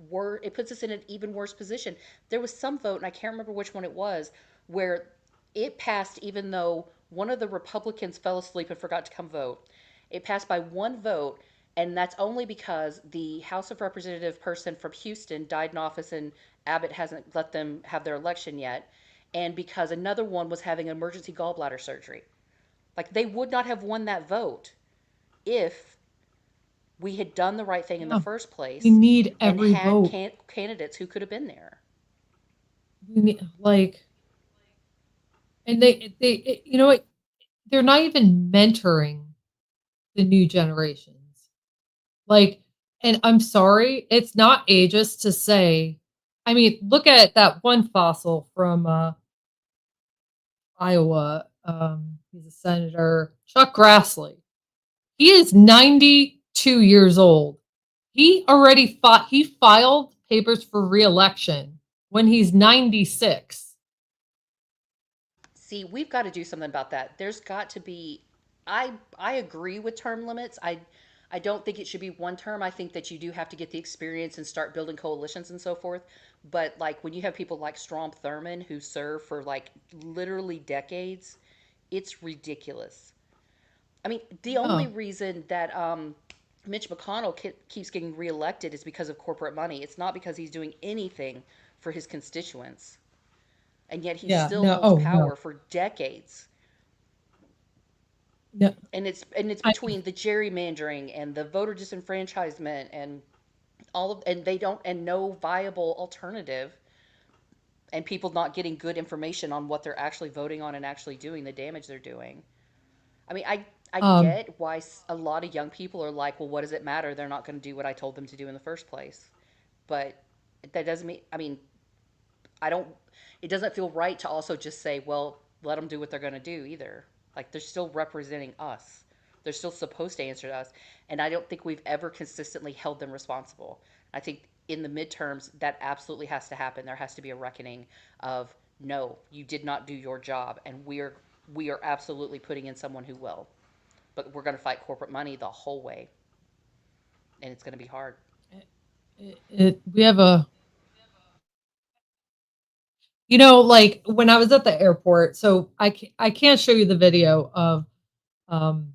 worse position. There was some vote, and I can't remember which one it was, where it passed even though one of the Republicans fell asleep and forgot to come vote. It passed by one vote, and that's only because the House of Representative person from Houston died in office, and Abbott hasn't let them have their election yet, and because another one was having emergency gallbladder surgery. Like, they would not have won that vote if we had done the right thing in the Yeah. first We place need and every had vote. candidates who could have been there. We need, like, and you know what? They're not even mentoring the new generations. Like, and I'm sorry, it's not ageist to say. I mean, look at that one fossil from Iowa. He's a senator, Chuck Grassley. He is 92 years old. He filed papers for reelection when he's 96. See, we've got to do something about that. There's got to be I agree with term limits. I don't think it should be one term. I think that you do have to get the experience and start building coalitions and so forth. But like when you have people like Strom Thurmond who serve for like literally decades, it's ridiculous. I mean, the only Yeah. reason that Mitch McConnell keeps getting reelected is because of corporate money. It's not because he's doing anything for his constituents, and yet he Yeah. still No. holds Oh, no. power for decades. No. And it's I between the gerrymandering and the voter disenfranchisement and all of, and they don't, and no viable alternative, and people not getting good information on what they're actually voting on and actually doing the damage they're doing. I mean, I um get why a lot of young people are like, well, what does it matter? They're not going to do what I told them to do in the first place. But that doesn't mean, I mean, I don't, it doesn't feel right to also just say, well, let them do what they're going to do either. Like, they're still representing us. They're still supposed to answer to us. And I don't think we've ever consistently held them responsible. I think in the midterms, that absolutely has to happen. There has to be a reckoning of, no, you did not do your job. And we are absolutely putting in someone who will. But we're going to fight corporate money the whole way. And it's going to be hard. we have a, like when I was at the airport, so I can't show you the video of, um,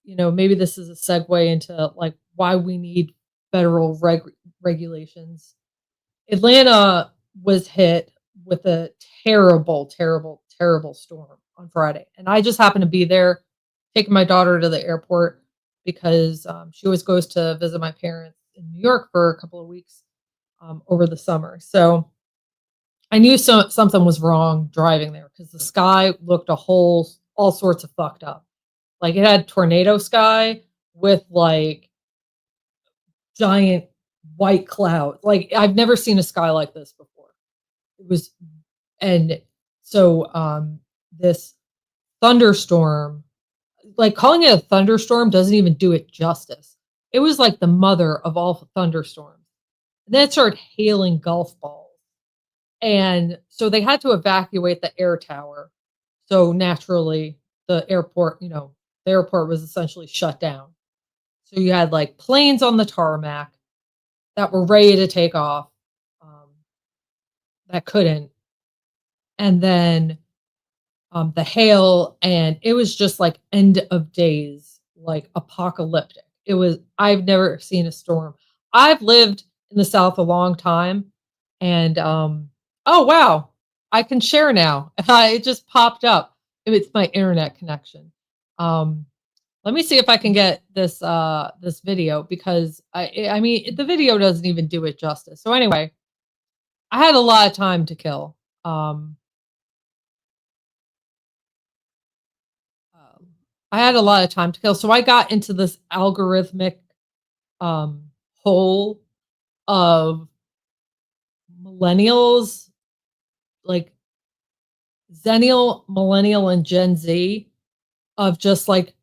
maybe this is a segue into like why we need federal regulations. Atlanta was hit with a terrible, terrible, terrible storm on Friday, and I just happened to be there taking my daughter to the airport because she always goes to visit my parents in New York for a couple of weeks over the summer. So I knew something was wrong driving there because the sky looked all sorts of fucked up. Like it had tornado sky with like giant white clouds. Like I've never seen a sky like this before. It was, and so this thunderstorm, like calling it a thunderstorm doesn't even do it justice. It was like the mother of all thunderstorms. And then it started hailing golf balls. And so they had to evacuate the air tower. So naturally, the airport, the airport was essentially shut down. So you had like planes on the tarmac that were ready to take off, um, that couldn't. And then the hail, and it was just like end of days, like apocalyptic. I've never seen a storm. I've lived in the South a long time, and oh wow, I can share now. It just popped up. It's my internet connection. Um, let me see if I can get this video because I mean the video doesn't even do it justice. So anyway, I had a lot of time to kill. Um, Um, I had a lot of time to kill, so I got into this algorithmic um, hole of millennials, like Zennial, millennial, and Gen Z, of just like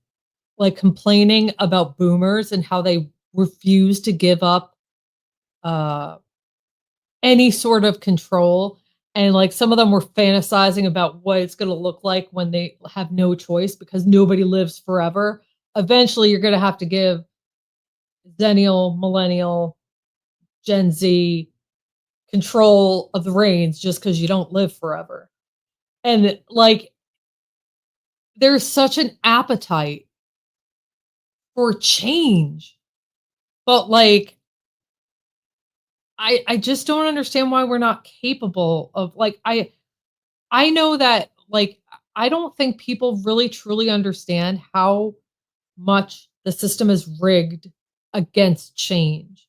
complaining about boomers and how they refuse to give up uh, any sort of control. And like some of them were fantasizing about what it's going to look like when they have no choice because nobody lives forever. Eventually, you're going to have to give Zennial, millennial, Gen Z control of the reins just because you don't live forever. And like, there's such an appetite for change, but like, I just don't understand why we're not capable of like, I know that like, I don't think people really truly understand how much the system is rigged against change.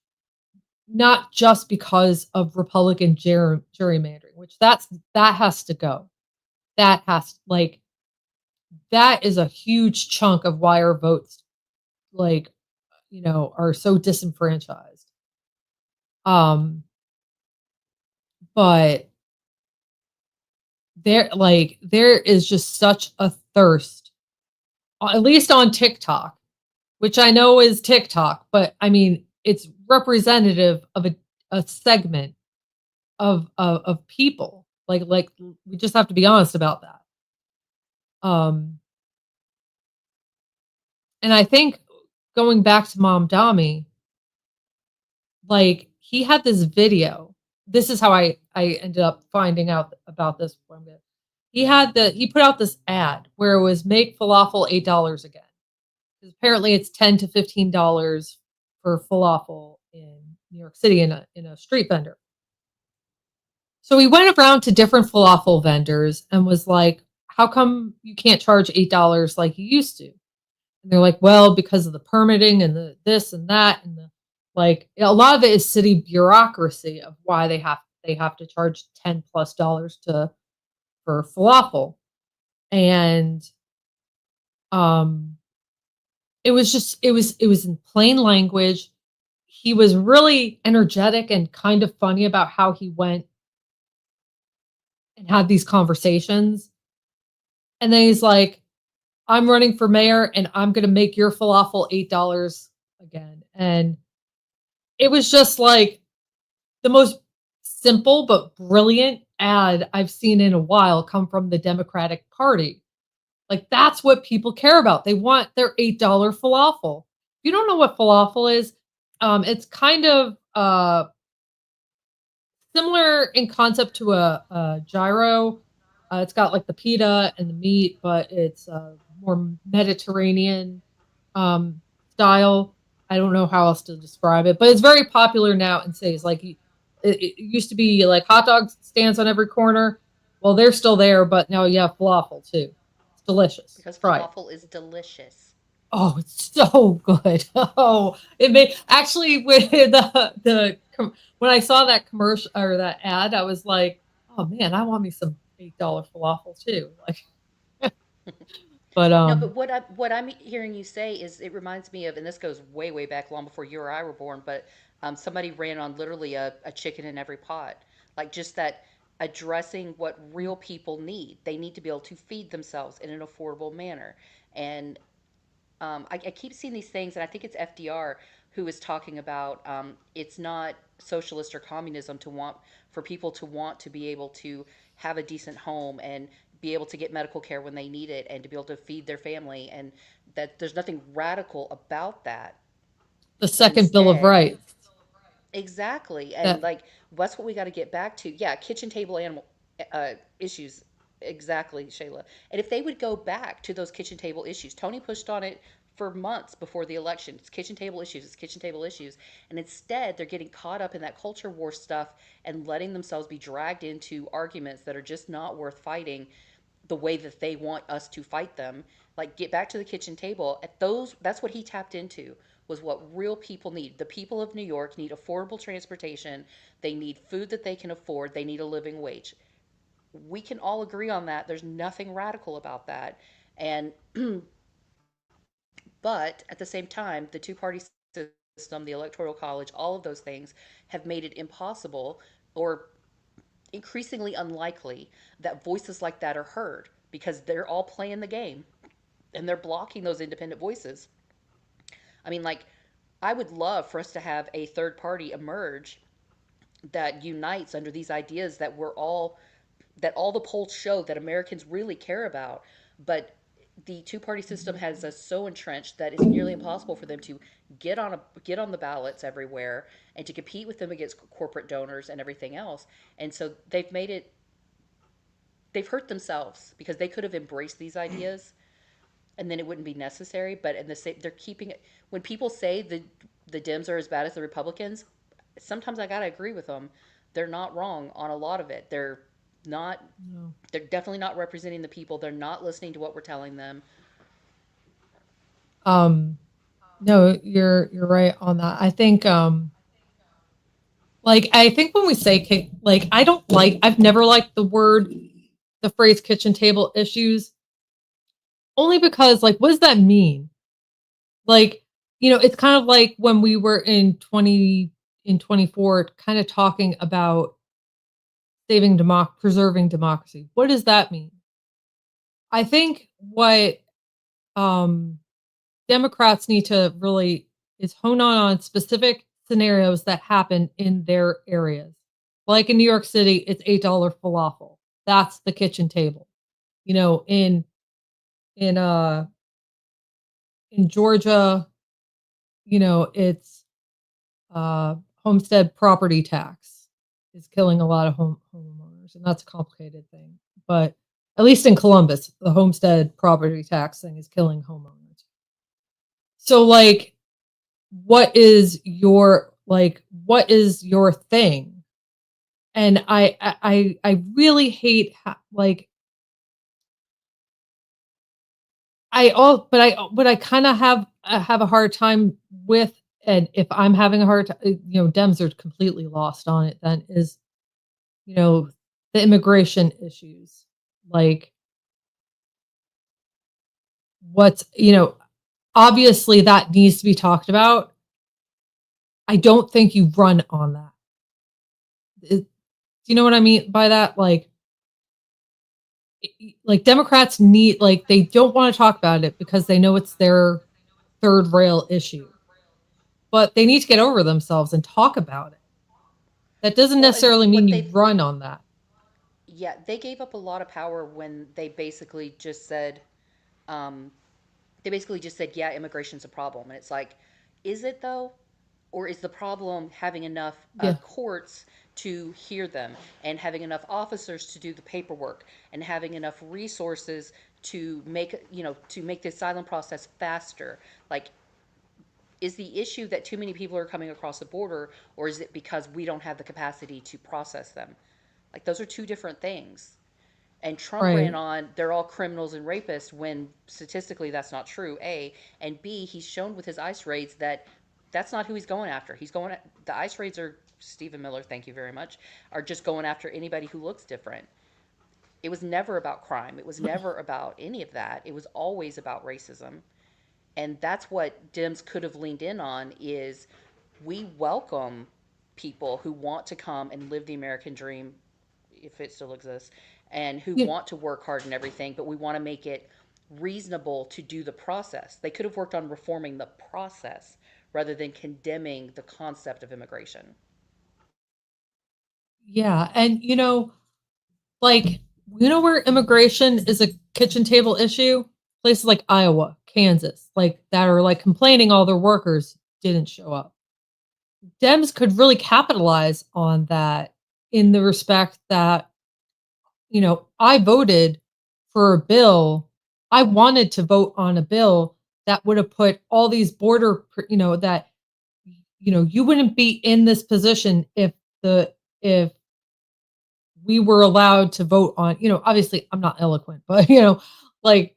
Not just because of Republican gerrymandering, which that has to go. That has like that is a huge chunk of why our votes like are so disenfranchised. But there is just such a thirst, at least on TikTok, which I know is TikTok, but I mean it's representative of a segment of people. Like we just have to be honest about that. Um And I think going back to Mom Dami, like, he had this video. This is how I ended up finding out about this from it. He put out this ad where it was make falafel $8 again. 'Cause apparently it's 10 to $15 for falafel in New York City in a street vendor. So he went around to different falafel vendors and was like, "How come you can't charge $8 like you used to?" And they're like, "Well, because of the permitting and the this and that and the like a lot of it is city bureaucracy of why they have to charge 10 plus dollars to for falafel." And um it was in plain language. He was really energetic and kind of funny about how he went and had these conversations. And then he's like, "I'm running for mayor and I'm gonna make your falafel $8 again." And it was just like the most simple but brilliant ad I've seen in a while come from the Democratic Party. Like, that's what people care about. They want their $8 falafel. If you don't know what falafel is, it's kind of similar in concept to a gyro. It's got like the pita and the meat, but it's more Mediterranean um, style. I don't know how else to describe it, but it's very popular now in cities. Like it used to be like hot dog stands on every corner. Well, they're still there, but now you have falafel too. It's delicious. Because Try it. falafel is delicious. Oh, it's so good. Oh, it made actually when when I saw that commercial or that ad, I was like, "Oh man, I want me some $8 falafel too." Like, but No, but what I'm hearing you say is it reminds me of, and this goes way way back long before you or I were born, but somebody ran on literally a chicken in every pot, like just that addressing what real people need. They need to be able to feed themselves in an affordable manner, and I keep seeing these things, and I think it's FDR who is talking about it's not socialist or communism to want for people to want to be able to have a decent home and be able to get medical care when they need it and to be able to feed their family, and that there's nothing radical about that. the But second Bill of instead, Rights exactly. And that like that's what we got to get back to. Yeah, kitchen table animal issues. Exactly, Shayla. And if they would go back to those kitchen table issues, Tony pushed on it for months before the election. It's kitchen table issues, it's kitchen table issues. And instead, they're getting caught up in that culture war stuff and letting themselves be dragged into arguments that are just not worth fighting the way that they want us to fight them. Like get back to the kitchen table. At those that's what he tapped into was what real people need. The people of New York need affordable transportation. They need food that they can afford. They need a living wage. We can all agree on that. There's nothing radical about that. And but at the same time, the two-party system, the electoral college, all of those things have made it impossible or increasingly unlikely that voices like that are heard because they're all playing the game and they're blocking those independent voices. I mean, like, I would love for us to have a third party emerge that unites under these ideas that we're all that all the polls show that Americans really care about, but the two-party system has us so entrenched that it's nearly impossible for them to get on the ballots everywhere and to compete with them against corporate donors and everything else. And so they've hurt themselves because they could have embraced these ideas and then it wouldn't be necessary. But in the same, they're keeping it. When people say the Dems are as bad as the Republicans, sometimes I gotta agree with them. They're not wrong on a lot of it. Not. no. They're definitely not representing the people. They're not listening to what we're telling them. um no, you're right on that. I think like I think when we say like I've never liked the phrase kitchen table issues only because like what does that mean? Like, it's kind of like when we were in 24 kind of talking about preserving democracy. What does that mean? I think what um Democrats need to really is hone on specific scenarios that happen in their areas. Like in New York City, it's $8 falafel. That's the kitchen table. You know, in in Georgia, it's homestead property tax is killing a lot of homeowners, and that's a complicated thing. But at least in Columbus, the homestead property tax thing is killing homeowners. So, like, what is your thing? And I really hate but I kind of have a hard time with, and if I'm having a hard time, Dems are completely lost on it. Then is you know the immigration issues, like what's obviously that needs to be talked about. I don't think you run on that. Do you know what I mean by that? Like Democrats need, like, they don't want to talk about it because they know it's their third rail issue, but they need to get over themselves and talk about it. That doesn't Well, and necessarily mean what you they've run on that. yeah, they gave up a lot of power when um, they basically just said, yeah, immigration's a problem, and it's like, is it though? Or is the problem having enough Yeah. courts to hear them, and having enough officers to do the paperwork, and having enough resources to make the asylum process faster? Like, is the issue that too many people are coming across the border, or is it because we don't have the capacity to process them? Like, those are two different things. And Trump ran Right. on, they're all criminals and rapists, when statistically that's not true, A. And B, he's shown with his ICE raids that that's not who he's going after. The ICE raids are, Stephen Miller, thank you very much, are just going after anybody who looks different. It was never about crime. It was never about any of that. It was always about racism. And that's what Dems could have leaned in on, is we welcome people who want to come and live the American dream, if it still exists, and who Yeah. want to work hard and everything, but we want to make it reasonable to do the process. They could have worked on reforming the process rather than condemning the concept of immigration. Yeah. And like, where immigration is a kitchen table issue? Places like Iowa, Kansas, like, that are like complaining all their workers didn't show up. Dems could really capitalize on that, in the respect that, I voted for a bill. I wanted to vote on a bill that would have put all these that, you wouldn't be in this position if we were allowed to vote on, obviously I'm not eloquent, but, like,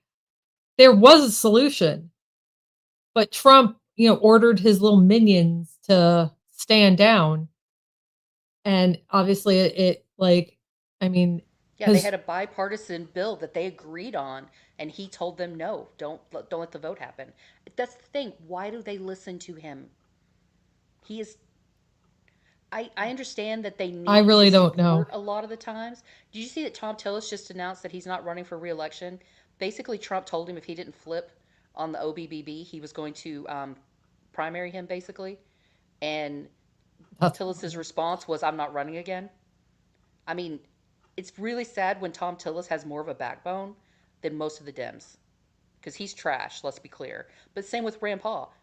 there was a solution, but Trump, ordered his little minions to stand down. And obviously like, I mean, Yeah, they because had a bipartisan bill that they agreed on, and he told them no, don't let the vote happen. That's the thing. Why do they listen to him? He is I understand that they I need really his don't know. support a lot of the times. Did you see that Tom Tillis just announced that he's not running for reelection? Basically, Trump told him if he didn't flip on the OBBB, he was going to primary him, basically. And That's Tillis's wild. response was, I'm not running again. I mean, it's really sad when Tom Tillis has more of a backbone than most of the Dems, because he's trash, let's be clear. But same with Rand Paul.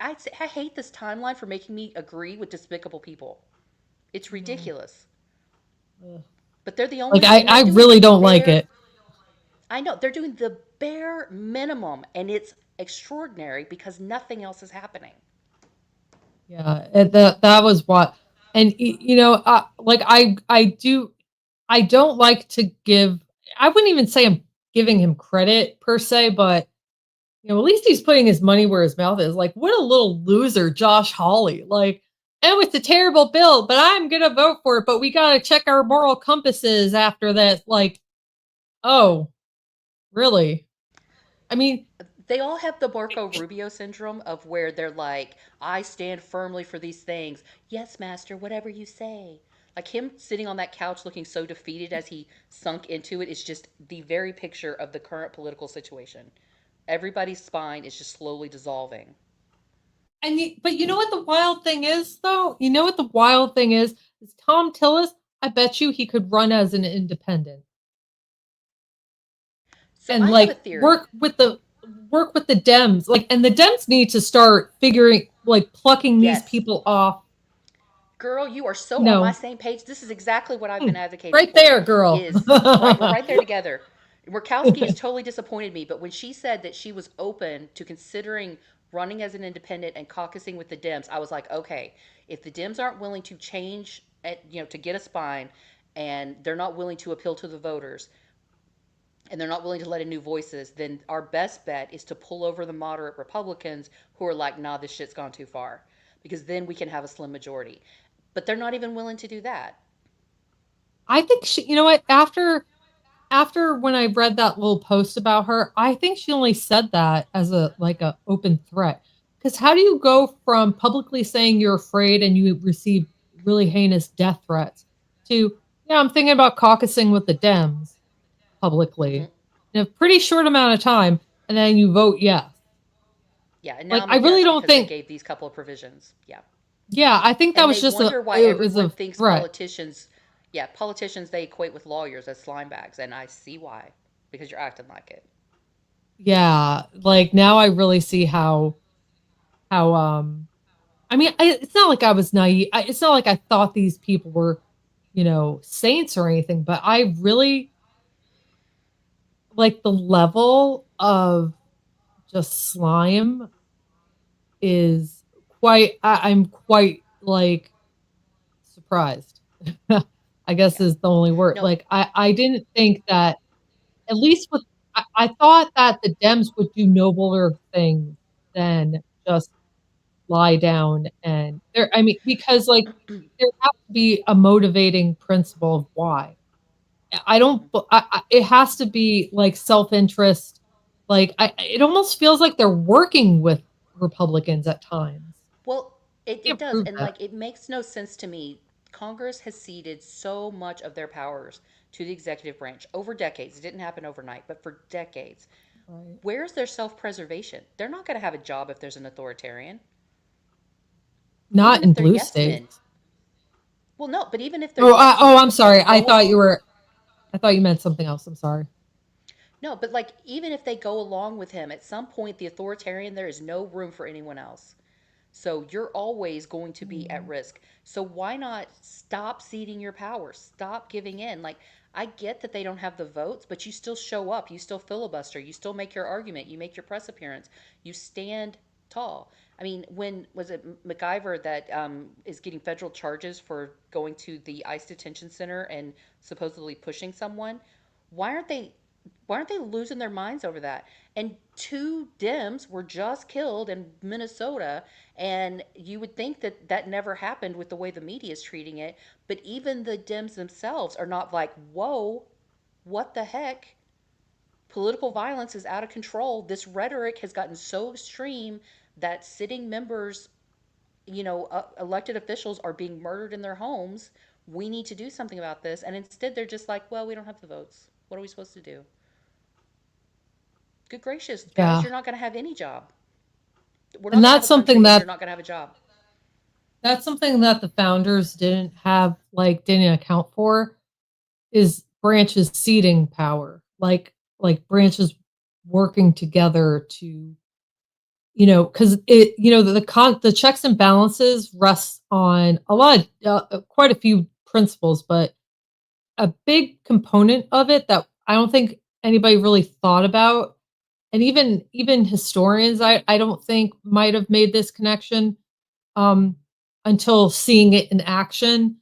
I hate this timeline for making me agree with despicable people. It's No. ridiculous. Ugh. But they're the Like, only, and I they're doing really the don't like it. I know, they're doing the bare minimum, and it's extraordinary because nothing else is happening. Yeah, that was what, and like, I don't like to give. I wouldn't even say I'm giving him credit per se, but at least he's putting his money where his mouth is. Like, what a little loser, Josh Hawley. Like, oh, it's a terrible bill, but I'm gonna vote for it. But we gotta check our moral compasses after that. Like, oh, really? I mean, They all have the Marco Rubio syndrome of where they're like, I stand firmly for these things. Yes, master, whatever you say. Like him sitting on that couch looking so defeated as he sunk into it is just the very picture of the current political situation. Everybody's spine is just slowly dissolving. but you know what the wild thing is, though? You know what the wild thing is Tom Tillis. I bet you he could run as an independent So and, I have a like, theory. work with the Dems, like, and the Dems need to start figuring, like, plucking these Yes. people off, Girl, you are you so on my know, same page. This is exactly what I've been advocating right for. there, girl. Is right, we're right there together. Murkowski has totally disappointed me, but when she said that she was open to considering running as an independent and caucusing with the Dems, I was like, okay, if the Dems aren't willing to change, to get a spine, and they're not willing to appeal to the voters, and they're not willing to let in new voices, then our best bet is to pull over the moderate Republicans who are like, nah, this shit's gone too far. Because then we can have a slim majority. But they're not even willing to do that. I think she, you know what, after when I read that little post about her, I think she only said that as a open threat. Because how do you go from publicly saying you're afraid and you receive really heinous death threats to, yeah, I'm thinking about caucusing with the Dems Mm-hmm. publicly in a pretty short amount of time, and then you vote yes. Yeah, and now Like, I'm I a really yes don't because they think, gave these couple of provisions. Yeah. yeah, I think that And was they just wonder why it was everyone a thinks threat. politicians, yeah, politicians they equate with lawyers as slime bags. And I see why. Because you're acting like it. Yeah, like now I really see how I mean, it's not like I was naive. It's not like I thought these people were, saints or anything, but I really like the level of just slime is I'm quite like surprised. I guess Yeah. is the only word. No, Like I didn't think that at least with I thought that the Dems would do nobler things than just lie down and there I mean, because, like, there has to be a motivating principle of why. I don't b I it has to be, like, self-interest, like, it almost feels like they're working with Republicans at times. well, it Can't does. prove And that. like, it makes no sense to me. Congress has ceded so much of their powers to the executive branch over decades. It didn't happen overnight, but for decades. Right. Where's their self preservation? They're not going to have a job if there's an authoritarian, even Not if in they're blue yes men. states. Well, no, but even if they're yes I'm men sorry. and go I thought you meant something else. I'm sorry. no, but like even if they go along with him, at some point the authoritarian there is no room for anyone else. So you're always going to be at Mm, risk. So why not stop ceding your power? Stop giving in. Like I get that they don't have the votes, but you still show up, you still filibuster, you still make your argument, you make your press appearance, you stand tall. I mean, when was it MacGyver that is getting federal charges for going to the ICE detention center and supposedly pushing someone? Why aren't they why aren't they losing their minds over that? And two Dems were just killed in Minnesota, and you would think that that never happened with the way the media is treating it. But even the Dems themselves are not like, whoa, what the heck? Political violence is out of control. This rhetoric has gotten so extreme that sitting members, elected officials are being murdered in their homes. We need to do something about this. And instead, they're just like, well, we don't have the votes. What are we supposed to do? Good gracious, guys, yeah. you're not going to have any job. We're not And going to have a country if you're not going to have a job. that's something that the founders didn't account for is branches ceding power. Like branches working together to, because the checks and balances rests on quite a few principles, but a big component of it that I don't think anybody really thought about, and even historians, I don't think might have made this connection um, until seeing it in action,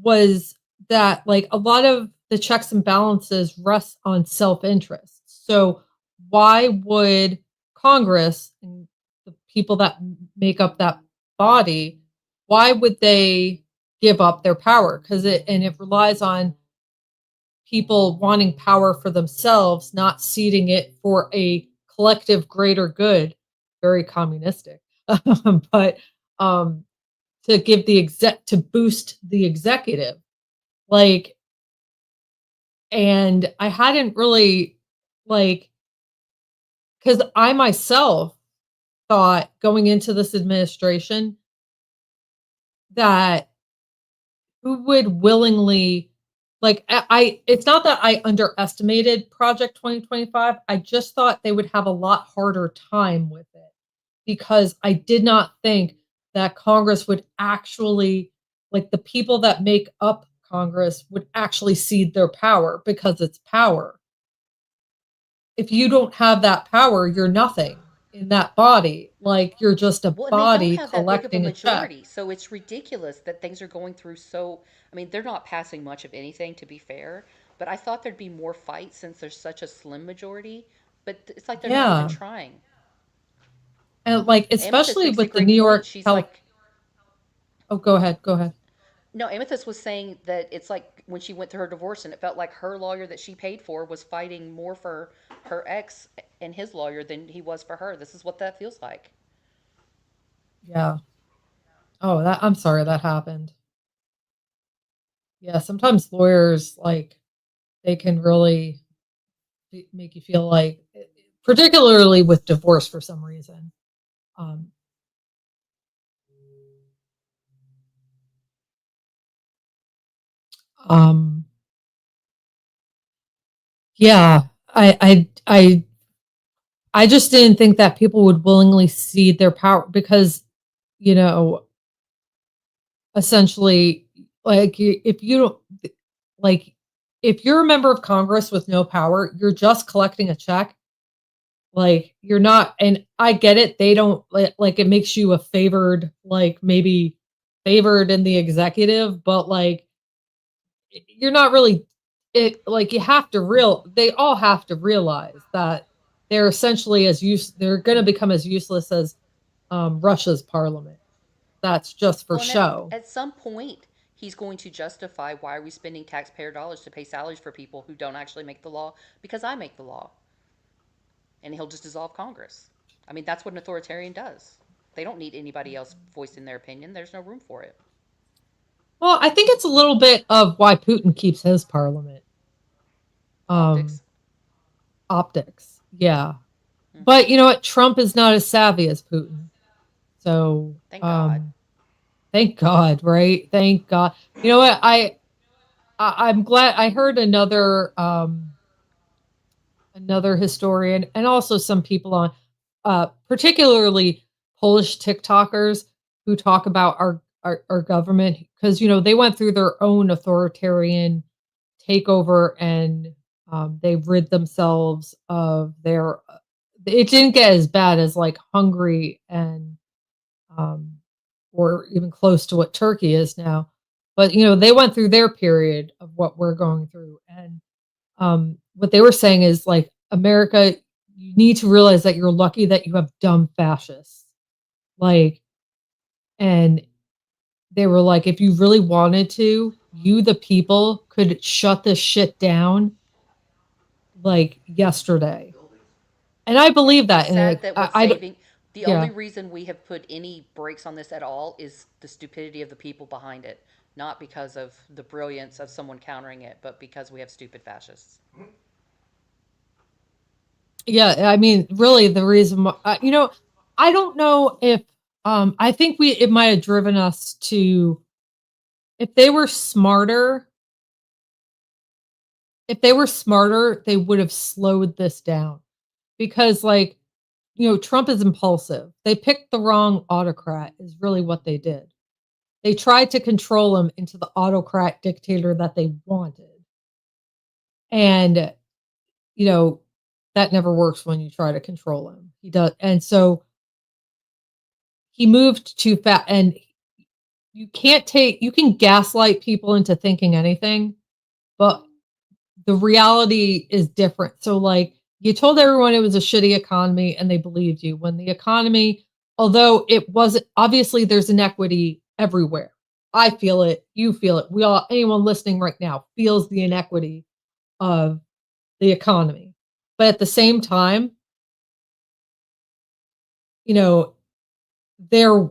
was that like a lot of the checks and balances rest on self-interest. So why would Congress and the people that make up that body, why would they give up their power? Because it relies on people wanting power for themselves, not ceding it for a collective greater good. Very communistic. But um to give the exec to boost the executive. Like, and I hadn't really like because I myself thought going into this administration that who would willingly Like, it's not that I underestimated Project 2025, I just thought they would have a lot harder time with it, because I did not think that Congress would actually, like, the people that make up Congress would actually cede their power, because it's power. If you don't have that power, you're nothing in that body, like, you're just a Well, and they don't body have that big of a collecting a check. majority, so it's ridiculous that things are going through so. I mean, they're not passing much of anything, to be fair, but I thought there'd be more fights since there's such a slim majority, but it's like they're not even Yeah, trying. and, like, Amethyst especially makes a with the great New point. York, She's Calif like, oh, go ahead, go ahead. no, Amethyst was saying that it's like when she went through her divorce and it felt like her lawyer that she paid for was fighting more for her ex and his lawyer than he was for her. This is what that feels like. Yeah. Oh, that I'm sorry that happened. Yeah, sometimes lawyers, like, they can really make you feel like, particularly with divorce for some reason. Um, um, yeah, I just didn't think that people would willingly cede their power, because, you know, essentially, like, if you don't, like, if you're a member of Congress with no power, you're just collecting a check. Like, you're not, and I get it, they don't like, it makes you a favored, like, maybe favored in the executive, but, like, you're not really, it, like, you have to real they all have to realize that they're essentially they're gonna become as useless as, Russia's parliament. That's just for Well, and show. at some point, he's going to justify why are we spending taxpayer dollars to pay salaries for people who don't actually make the law because I make the law. And he'll just dissolve Congress. I mean, that's what an authoritarian does. They don't need anybody else voicing their opinion, there's no room for it. Well, I think it's a little bit of why Putin keeps his parliament. Um, Optics. Optics. Yeah. Hmm. But you know what? Trump is not as savvy as Putin. So, Thank God. thank God, right? Thank God. You know what? I'm glad I heard another historian, and also some people on, particularly Polish TikTokers, who talk about our government, because they went through their own authoritarian takeover, and they've rid themselves of their. It didn't get as bad as, like, Hungary, and um, or even close to what Turkey is now, but they went through their period of what we're going through, and what they were saying is, like, America, you need to realize that you're lucky that you have dumb fascists, like, and they were like, if you really wanted to, you, the people, could shut this shit down, like, yesterday. And I believe It's that. And sad that what's I saving, the yeah, only reason we have put any brakes on this at all is the stupidity of the people behind it. Not because of the brilliance of someone countering it, but because we have stupid fascists. yeah. I mean, really, the reason why, I don't know if, I think it might have driven us to, if they were smarter, they would have slowed this down, because, like, Trump is impulsive. They picked the wrong autocrat, is really what they did. They tried to control him into the autocrat dictator that they wanted. And, you know, that never works when you try to control him. He does. And so he moved too fast. And you can gaslight people into thinking anything, but the reality is different. So, like, you told everyone it was a shitty economy and they believed you, when the economy, although it wasn't, obviously there's inequity everywhere. I feel it, you feel it. Anyone listening right now feels the inequity of the economy. But at the same time, you know, there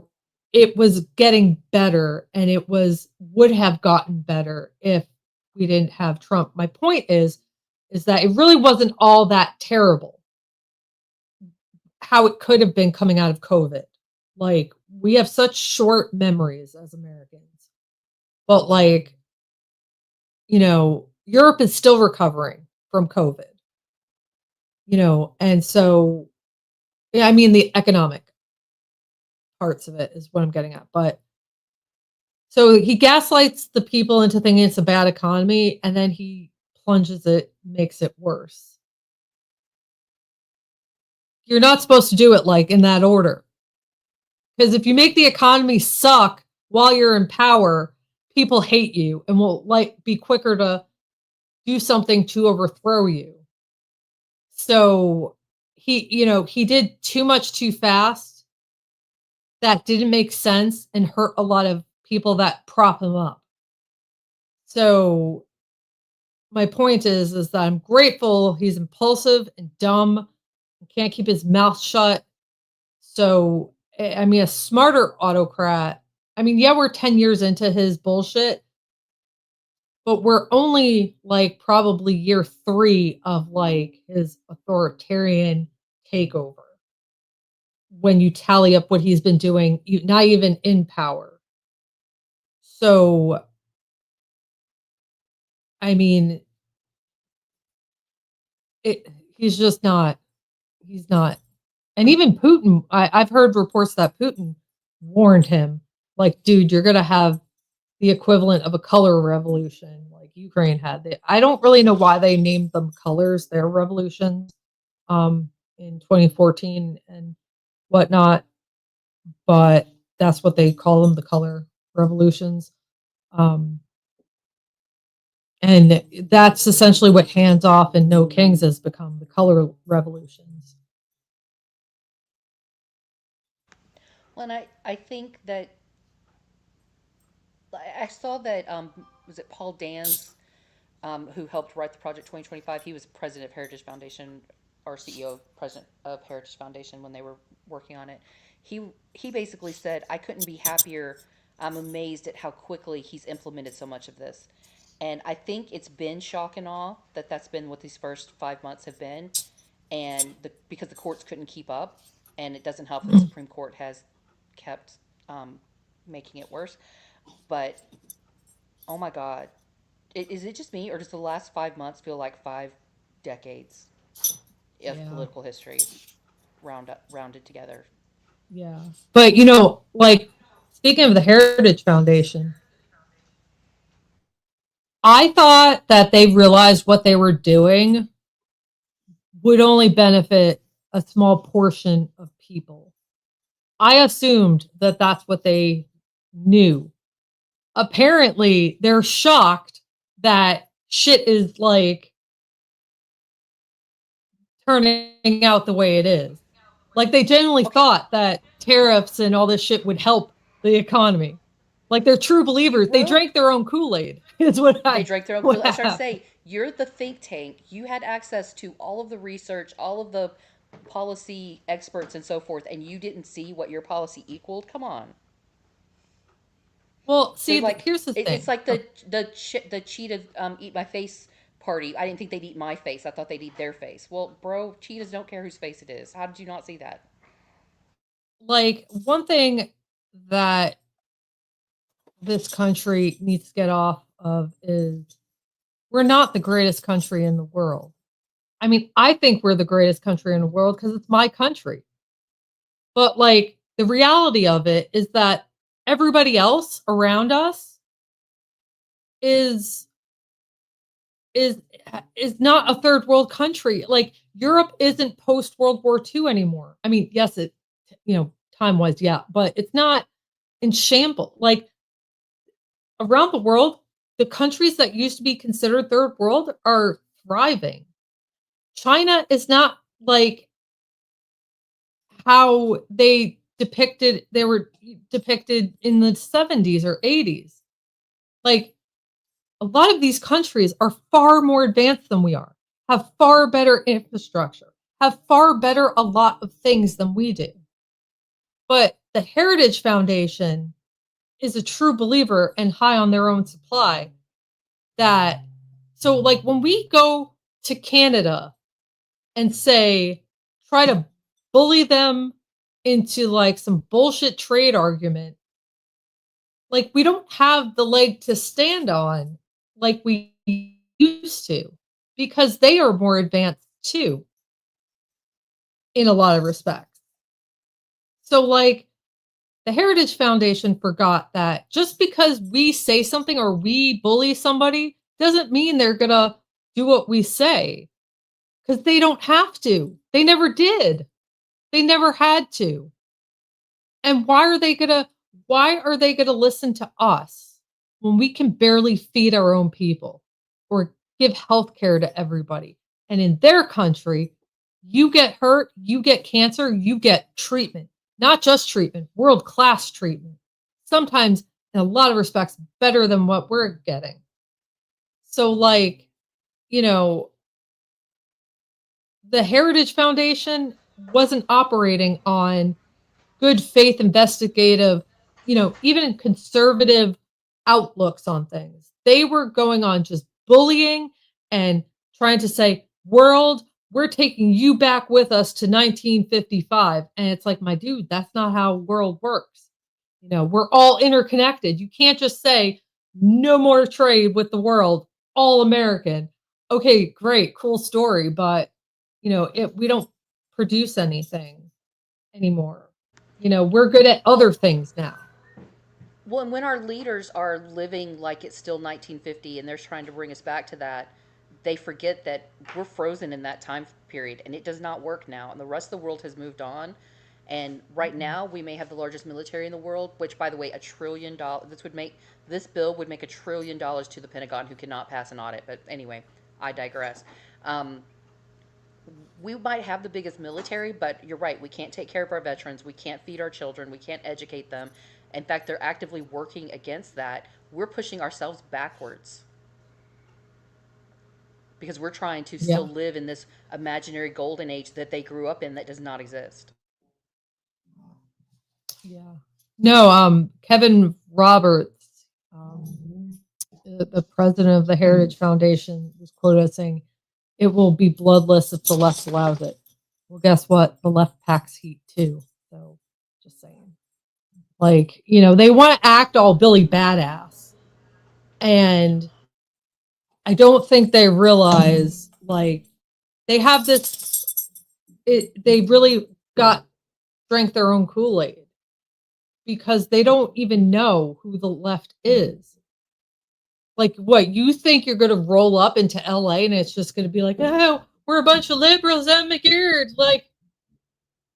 it was getting better, and it would have gotten better if we didn't have Trump. My point is that it really wasn't all that terrible how it could have been coming out of COVID. Like, we have such short memories as Americans. But, like, Europe is still recovering from COVID, and so, yeah, I mean, the economic parts of it is what I'm getting at, but so he gaslights the people into thinking it's a bad economy, and then he plunges it, makes it worse. You're not supposed to do it, like, in that order, because if you make the economy suck while you're in power, people hate you and will, like, be quicker to do something to overthrow you. So, he did too much too fast that didn't make sense and hurt a lot of people that prop him up. So, my point is that I'm grateful he's impulsive and dumb, can't keep his mouth shut. So, I mean, a smarter autocrat. I mean, yeah, we're 10 years into his bullshit, but we're only like probably year 3 of like his authoritarian takeover. When you tally up what he's been doing, not even in power. So, I mean, it, he's just not, he's not. And even Putin, I've heard reports that Putin warned him, like, dude, you're going to have the equivalent of a color revolution like Ukraine had. I don't really know why they named them colors, their revolutions, in 2014 and whatnot, but that's what they call them, the color revolutions. Um, and that's essentially what hands off and no kings has become, the color revolutions. Well, and I think that I saw that was it Paul Dans who helped write the Project 2025. He was president of Heritage Foundation, or CEO, president of Heritage Foundation when they were working on it. He he basically said, "I couldn't be happier. I'm amazed at how quickly he's implemented so much of this." And I think it's been shock and awe that that's been what these first 5 months have been, and because the courts couldn't keep up, and it doesn't help that the Supreme Court has kept making it worse. But oh my God, is it just me, or does the last 5 months feel like 5 decades of Yeah. political history rounded together? Yeah. But like, speaking of the Heritage Foundation, I thought that they realized what they were doing would only benefit a small portion of people. I assumed that that's what they knew. Apparently, they're shocked that shit is like turning out the way it is. Like, they genuinely Okay, thought that tariffs and all this shit would help the economy. Like, they're true believers. They well, drank their own Kool-Aid. Is what they drank their own what Kool-Aid. I was trying to happened. say, you're the think tank. You had access to all of the research, all of the policy experts, and so forth, and you didn't see what your policy equaled. Come on. Well, They're see, like, here's the it's thing. like the cheetah eat my face party. I didn't think they'd eat my face. I thought they'd eat their face. Well, bro, cheetahs don't care whose face it is. How did you not see that? Like, one thing that this country needs to get off of is we're not the greatest country in the world. I mean, I think we're the greatest country in the world because it's my country. But like, the reality of it is that everybody else around us is is is not a third world country. Like, Europe isn't post World War II anymore. I mean, yes, it, time wise, yeah, but it's not in shambles. Like, around the world, the countries that used to be considered third world are thriving. China is not like how they were depicted in the 70s or 80s. Like, a lot of these countries are far more advanced than we are, have far better infrastructure, have far better a lot of things than we do. But the Heritage Foundation is a true believer and high on their own supply. That so like, when we go to Canada and say, try to bully them into like some bullshit trade argument, like, we don't have the leg to stand on like we used to because they are more advanced too in a lot of respects. So, like, the Heritage Foundation forgot that just because we say something or we bully somebody doesn't mean they're going to do what we say because they don't have to. They never did. They never had to. And why are they going to listen to us when we can barely feed our own people or give health care to everybody? And in their country, you get hurt, you get cancer, you get treatment. Not just treatment, world-class treatment. Sometimes in a lot of respects better than what we're getting. So, like, you know, the Heritage Foundation wasn't operating on good faith investigative, even conservative outlooks on things. They were going on just bullying and trying to say, world, we're taking you back with us to 1955. And it's like, my dude, that's not how world works. We're all interconnected. You can't just say no more trade with the world, all American. Okay, great, cool story, but we don't produce anything anymore. We're good at other things now. Well, and when our leaders are living like it's still 1950 and they're trying to bring us back to that, they forget that we're frozen in that time period and it does not work now. And the rest of the world has moved on. And right now, we may have the largest military in the world, which, by the way, $1 trillion. This bill would make $1 trillion to the Pentagon, who cannot pass an audit. But anyway, I digress. Um, we might have the biggest military, but you're right. We can't take care of our veterans. We can't feed our children. We can't educate them. In fact, they're actively working against that. We're pushing ourselves backwards because we're trying to still Yeah. live in this imaginary golden age that they grew up in that does not exist. Yeah. No, Kevin Roberts, the president of the Heritage Foundation, was quoted as saying, "It will be bloodless if the left allows it." Well, guess what? The left packs heat too. So, just saying. Like, they want to act all Billy Badass. And I don't think they realize, like, they have they really drank their own Kool-Aid because they don't even know who the left is. Like, what, you think you're going to roll up into LA and it's just going to be like, oh, we're a bunch of liberals and McGeard. Like,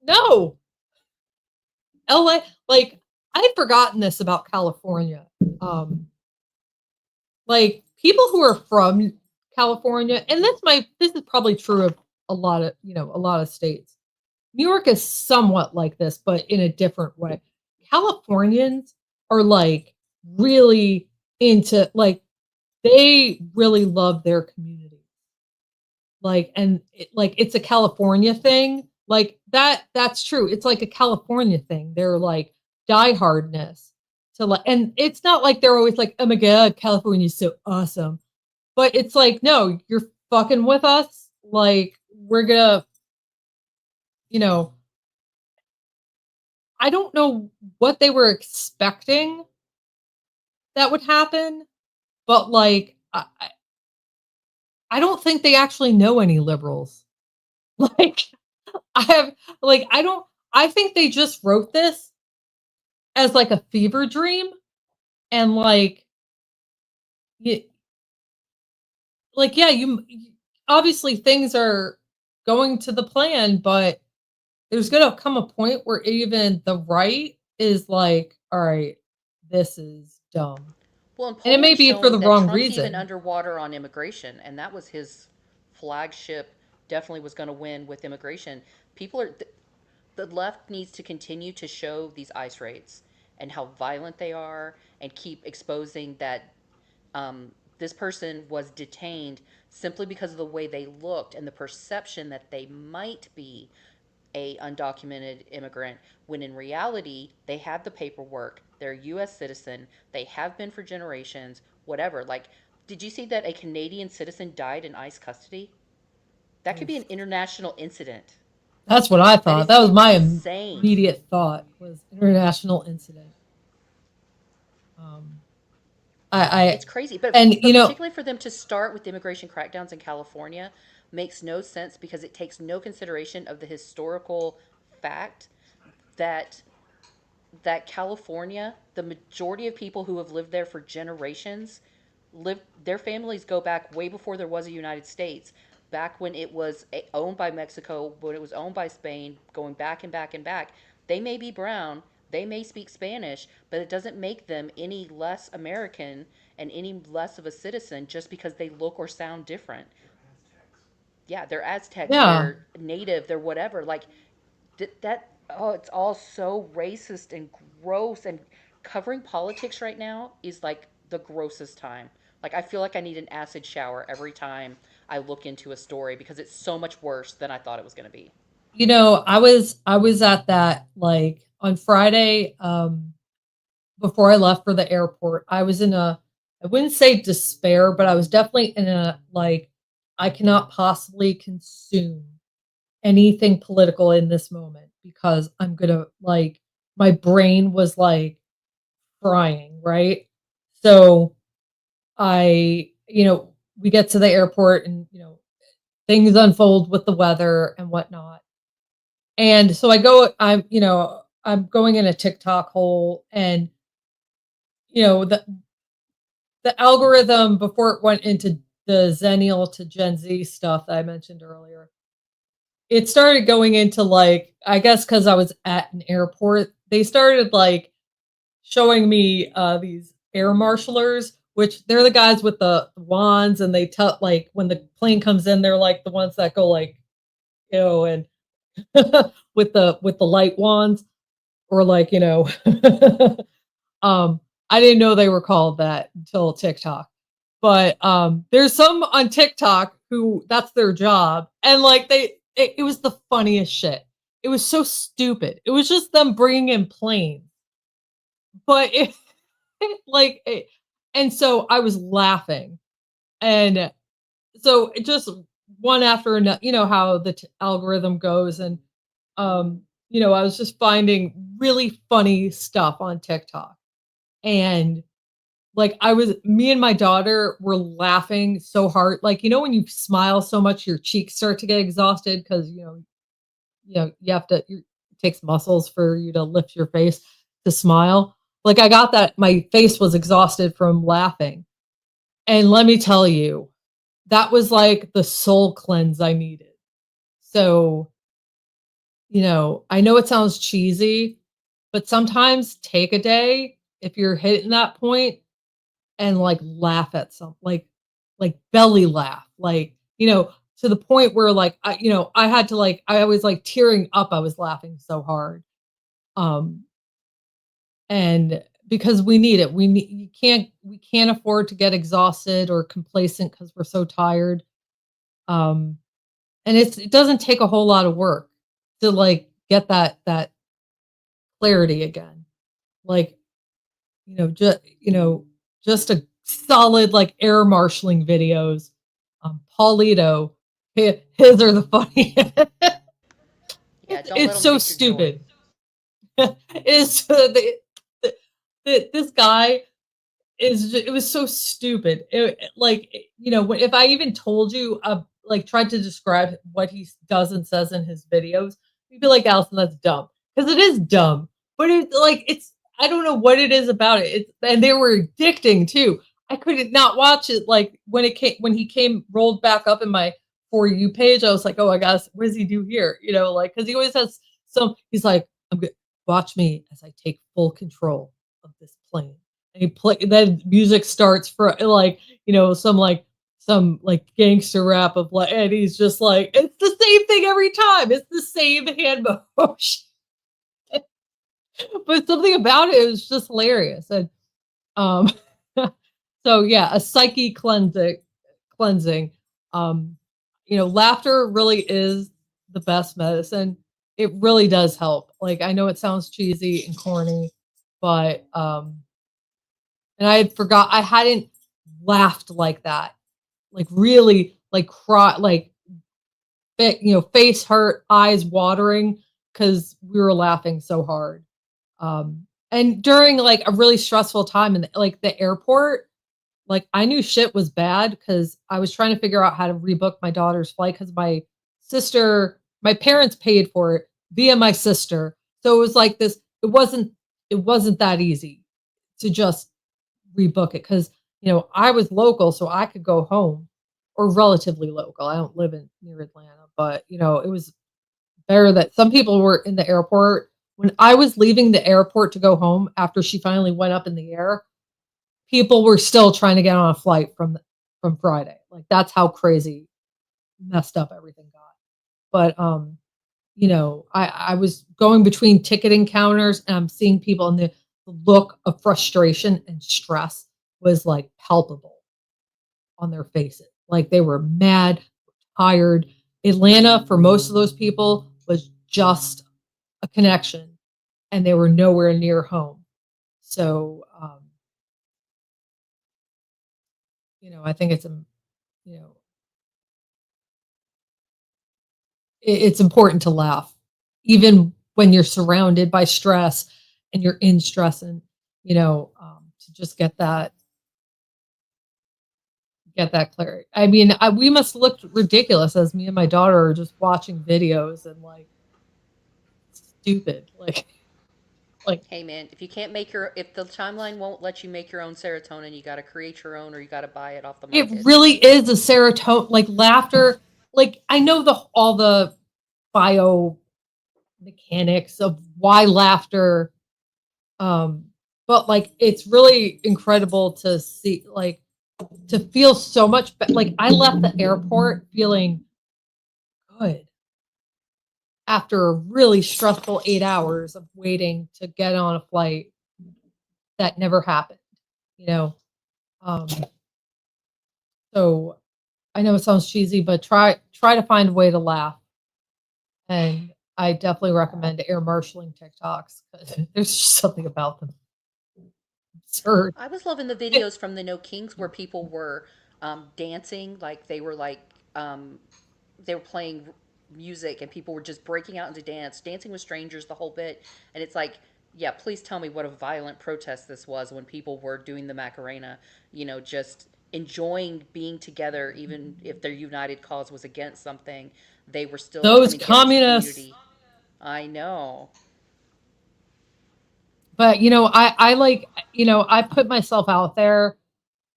no. LA, like, I had forgotten this about California. Like, people who are from California, and this is probably true of a lot of states. New York is somewhat like this, but in a different way. Californians are like really into, like, they really love their community. Like, and it's a California thing. Like, that's true. It's like a California thing. They're like diehardness to, like, and it's not like they're always like, oh my God, California's so awesome. But it's like, no, you're fucking with us. Like, we're gonna, you know, I don't know what they were expecting that would happen, but like, I don't think they actually know any liberals. Like, I have, like, I think they just wrote this as like a fever dream, and like, y like, yeah, obviously things are going to the plan, but there's gonna come a point where even the right is like, "All right, this is dumb." Well, and And it may Poland's be for showing the that wrong Trump's even reason. underwater on immigration, and that was his flagship. Definitely was going to win with immigration. People are the left needs to continue to show these ICE raids and how violent they are, and keep exposing that this person was detained simply because of the way they looked and the perception that they might be a undocumented immigrant, when in reality they have the paperwork, they're a US citizen, they have been for generations, whatever. Like, did you see that a Canadian citizen died in ICE custody? That could be Oof. an international incident. That's what I That thought. is That was my insane. immediate thought, was international incident. Um, I It's crazy, but and but particularly for them to start with immigration crackdowns in California makes no sense because it takes no consideration of the historical fact that California, the majority of people who have lived there for generations, live their families go back way before there was a United States, back when it was owned by Mexico, when it was owned by Spain, going back and back and back. They may be brown, they may speak Spanish, but it doesn't make them any less American and any less of a citizen just because they look or sound different. Yeah, they're Aztecs, yeah. they're native, they're whatever. Like that, oh, it's all so racist and gross, and covering politics right now is like the grossest time. Like I feel like I need an acid shower every time I look into a story because it's so much worse than I thought it was going to be. I was at that, like, on Friday, before I left for the airport. I was in a, I wouldn't say despair, but I was definitely in a, like, I cannot possibly consume anything political in this moment because I'm gonna, like, my brain was like frying, right? So we get to the airport and, things unfold with the weather and whatnot. And so I'm going in a TikTok hole, and, you know, the algorithm before it went into the Zennial to Gen Z stuff that I mentioned earlier, it started going into, like, I guess because I was at an airport, they started, like, showing me these air marshalers, which they're the guys with the wands, and they tell, like, when the plane comes in, they're like the ones that go, like, and with the light wands, or, like, I didn't know they were called that until TikTok. But there's some on TikTok who that's their job, and, like, it was the funniest shit. It was so stupid. It was just them bringing in planes, but like and so I was laughing, and so it just one after another. You know how the algorithm goes, and I was just finding really funny stuff on TikTok, and, like, me and my daughter were laughing so hard. Like, when you smile so much, your cheeks start to get exhausted because, you have to, it takes muscles for you to lift your face to smile. Like, I got that, my face was exhausted from laughing. And let me tell you, that was like the soul cleanse I needed. So, I know it sounds cheesy, but sometimes take a day if you're hitting that point and, like, laugh at some, like belly laugh, like, to the point where, like, I had to, like, I was, like, tearing up, I was laughing so hard. Um, and because we need it. We can't afford to get exhausted or complacent because we're so tired. Um, and it doesn't take a whole lot of work to, like, get that clarity again. Like, just a solid, like, air marshaling videos. Paulito, his are the funniest. Yeah, don't let It's them so take your joy. stupid. It's this guy it was so stupid. Like, if I even told you, like, tried to describe what he does and says in his videos, you'd be like, Allison, that's dumb. Because it is dumb. But I don't know what it is about it. And they were addicting too. I could not watch it, like, when he came rolled back up in my For You page. I was like, oh, I guess, what does he do here? Like, because he always has he's like, I'm good. Watch me as I take full control of this plane, and he play then music starts for, like, some, like, gangster rap of, like, and he's just like, it's the same thing every time. It's the same hand motion. But something about it is just hilarious. And um so yeah, a psyche cleansing. Um, laughter really is the best medicine. It really does help. Like, I know it sounds cheesy and corny, but and I had forgot I hadn't laughed like that. Like, really, like, cry, like, face hurt, eyes watering because we were laughing so hard. And during, like, a really stressful time in, like, the airport, like, I knew shit was bad because I was trying to figure out how to rebook my daughter's flight because my parents paid for it via my sister. So it was like this, it wasn't that easy to just rebook it because, I was local, so I could go home or relatively local. I don't live in near Atlanta, but, it was better that some people were in the airport. When I was leaving the airport to go home after she finally went up in the air, people were still trying to get on a flight from Friday. Like, that's how crazy messed up everything got. But, I was going between ticketing counters, and I'm seeing people, and the look of frustration and stress was, like, palpable on their faces. Like, they were mad, tired. Atlanta, for most of those people, was just a connection, and they were nowhere near home. So, I think you know, it's important to laugh, even when you're surrounded by stress and you're in stress, and, to just get that clarity. I mean, we must look ridiculous as me and my daughter are just watching videos and, like, stupid, like Hey man, if the timeline won't let you make your own serotonin, you got to create your own or you got to buy it off the it market. really is a serotonin, like, laughter. Like, I know all the biomechanics of why laughter. Um, but, like, it's really incredible to see, like, to feel so much like, I left the airport feeling good after a really stressful 8 hours of waiting to get on a flight that never happened, you know? Um, so I know it sounds cheesy, but try to find a way to laugh, and I definitely recommend air marshaling TikToks because there's just something about them absurd. I was loving the videos from the No Kings where people were dancing like um, they were playing music and people were just breaking out into dancing with strangers, the whole bit. And it's like, yeah, please tell me what a violent protest this was when people were doing the Macarena, just enjoying being together, even if their united cause was against something, they were still Those coming together as a communists. community. I know. But, I like, I put myself out there,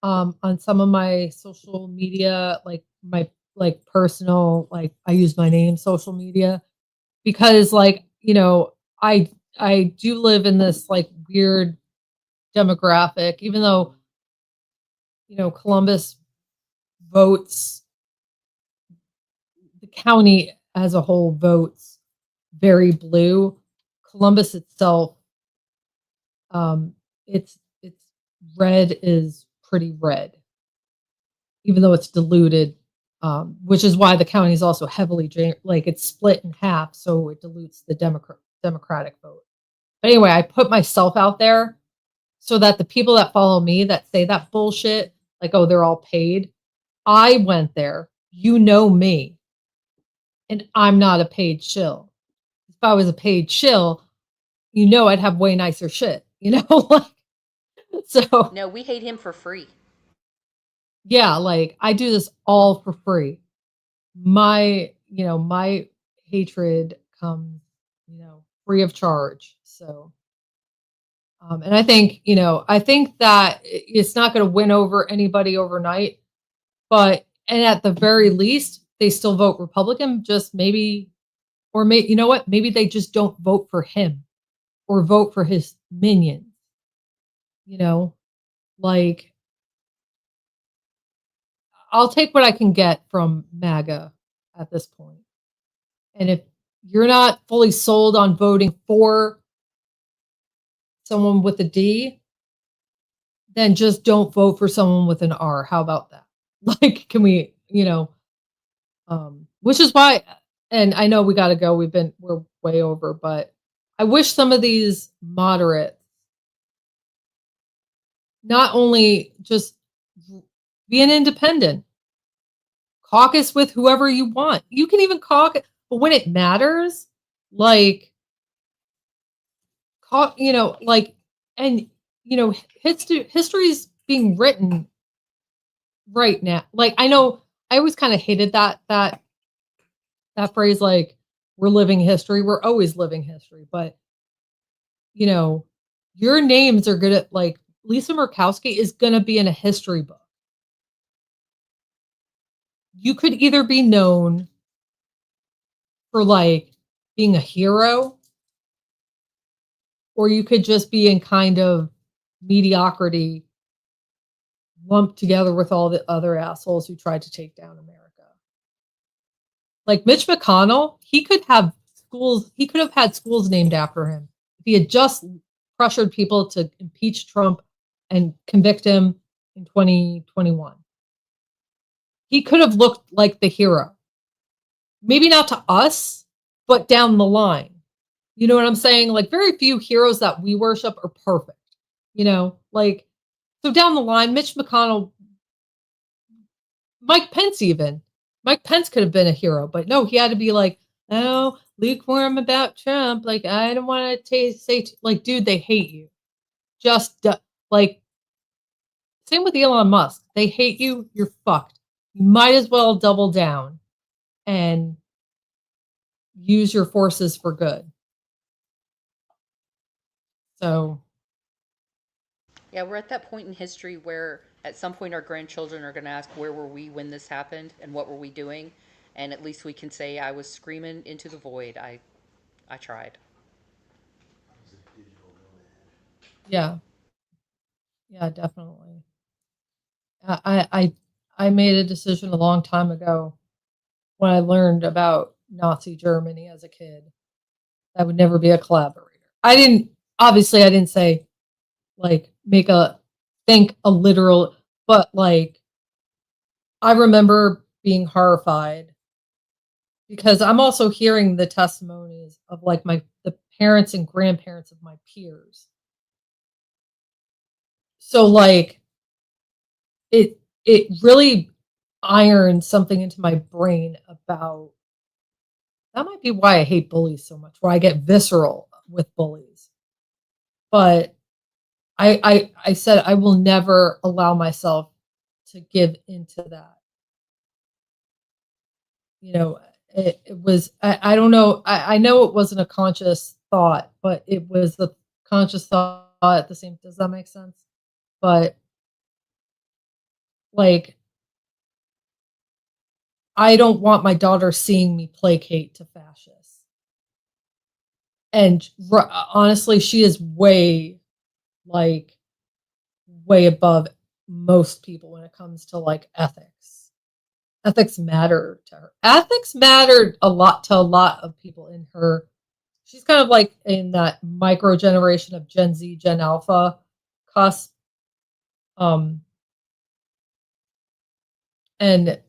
on some of my social media, like my, like, personal, like, I use my name social media because, like, I do live in this, like, weird demographic, even though, Columbus votes, the county as a whole votes very blue. Columbus itself, it's red is pretty red, even though it's diluted, which is why the county is also heavily like, it's split in half, so it dilutes the Democratic vote. But anyway, I put myself out there so that the people that follow me that say that bullshit, like, oh, they're all paid. I went there, me, and I'm not a paid shill. If I was a paid shill, I'd have way nicer shit, like, so No, we hate him for free. yeah, like, I do this all for free. My hatred comes, free of charge. So, and I think that it's not going to win over anybody overnight, and at the very least, they still vote Republican, just maybe, or you know what? Maybe they just don't vote for him or vote for his minions, you know, like, I'll take what I can get from MAGA at this point. And if you're not fully sold on voting for someone with a D, then just don't vote for someone with an R. How about that? Like, can we, which is why, and I know we got to go. We're way over, but I wish some of these moderates not only just be an independent, caucus with whoever you want. You can even caucus, but when it matters, like, like, and, history's being written right now. Like I know I always kind of hated that phrase like we're living history. We're always living history, but you know, your names are gonna like Lisa Murkowski is gonna be in a history book. You could either be known for like being a hero or you could just be in kind of mediocrity lumped together with all the other assholes who tried to take down America. Like Mitch McConnell, he could have had schools named after him if he had just pressured people to impeach Trump and convict him in 2021. He could have looked like the hero. Maybe not to us, but down the line. You know what I'm saying? Like very few heroes that we worship are perfect. You know, like so down the line, Mitch McConnell, Mike Pence even. Mike Pence could have been a hero, but no, he had to be like, oh, lukewarm about Trump. Like, I don't want to say, like, dude, they hate you. Just like, same with Elon Musk. They hate you. You're fucked. You might as well double down and use your forces for good. So, Yeah, we're at that point in history where at some point our grandchildren are going to ask, where were we when this happened and what were we doing? And at least we can say, I was screaming into the void. I tried. yeah, yeah, definitely. I made a decision a long time ago when I learned about Nazi Germany as a kid. I would never be a collaborator. I didn't say like make a think a literal, but like I remember being horrified because I'm also hearing the testimonies of like the parents and grandparents of my peers. So like it really ironed something into my brain about that might be why I hate bullies so much, why I get visceral with bullies. But I said I will never allow myself to give into that. You know, it was I don't know. I know it wasn't a conscious thought, but it was a conscious thought at the same. Does that make sense? But like, I don't want my daughter seeing me placate to fascists. And honestly, she is like way above most people when it comes to like ethics. Ethics matter to her. Ethics mattered a lot to a lot of people in her. She's kind of like in that micro generation of Gen Z, Gen Alpha cusp. Um, and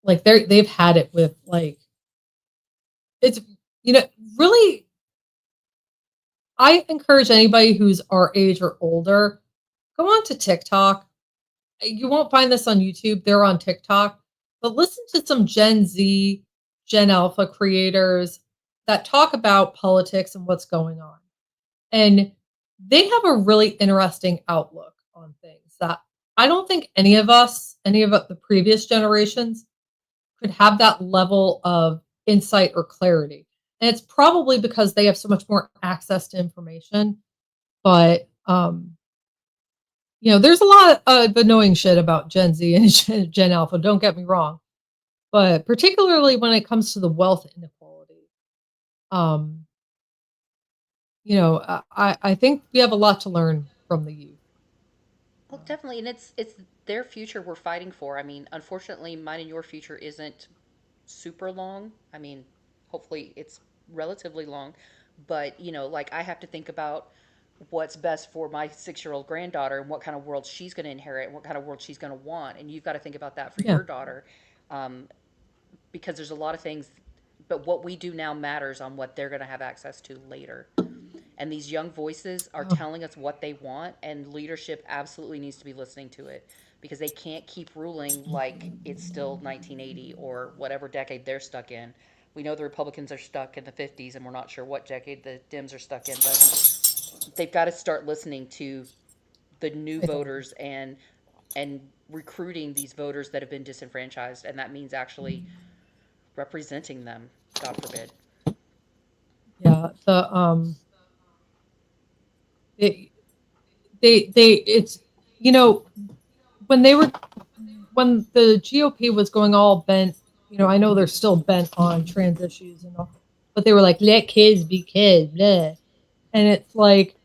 like they've had it with like it's you know really I encourage anybody who's our age or older, go on to TikTok. You won't find this on YouTube. They're on TikTok. But listen to some Gen Z, Gen Alpha creators that talk about politics and what's going on. And they have a really interesting outlook on things that I don't think any of the previous generations, could have that level of insight or clarity. And it's probably because they have so much more access to information. But there's a lot of annoying shit about Gen Z and Gen Alpha. Don't get me wrong, but particularly when it comes to the wealth inequality, um, I think we have a lot to learn from the youth. Well, definitely, and it's their future we're fighting for. I mean, unfortunately, mine and your future isn't super long. I mean, hopefully it's relatively long, but like I have to think about what's best for my 6-year-old granddaughter and what kind of world she's going to inherit and what kind of world she's going to want, and you've got to think about that for Yeah. your daughter, um, because there's a lot of things, but what we do now matters on what they're going to have access to later. And these young voices are Oh, telling us what they want, and leadership absolutely needs to be listening to it because they can't keep ruling like it's still 1980 or whatever decade they're stuck in. We know the Republicans are stuck in the 50s, and we're not sure what decade the Dems are stuck in, but they've got to start listening to the new I think. voters and recruiting these voters that have been disenfranchised, and that means actually representing them. God forbid. Yeah, they it's, you know, when they were when the GOP was going all bent, I know they're still bent on trans issues and all, but they were like, let kids be kids, bleh. And it's like,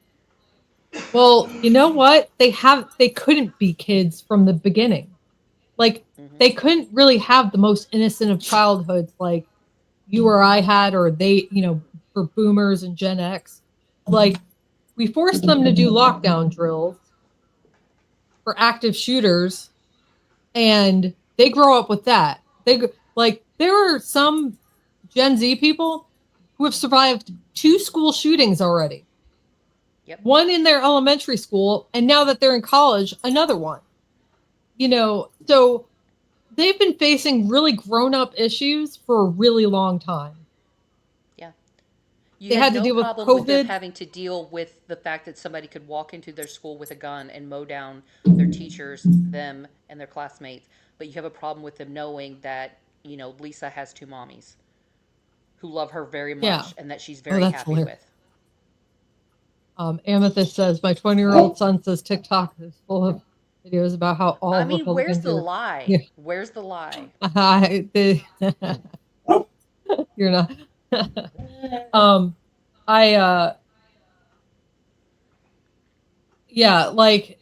well, you know what? They couldn't be kids from the beginning. Like, Hmm. they couldn't really have the most innocent of childhoods like you or I had, or they, for boomers and Gen X. Like, we forced them to do lockdown drills for active shooters, and they grow up with that. There are some Gen Z people who have survived 2 school shootings already. Yep. One in their elementary school, and now that they're in college, another one. So they've been facing really grown-up issues for a really long time. Yeah. You They had had to no deal with problem with them COVID. having to deal with the fact that somebody could walk into their school with a gun and mow down their teachers, them, and their classmates. But you have a problem with them knowing that, Lisa has 2 mommies who love her very Yeah. much and that she's Oh, very that's happy hilarious. with. Amethyst says, my 20-year-old son says TikTok is full of videos about how I all mean, where's Republicans the are. lie? Yeah, Where's the lie? you're not. um, I yeah, like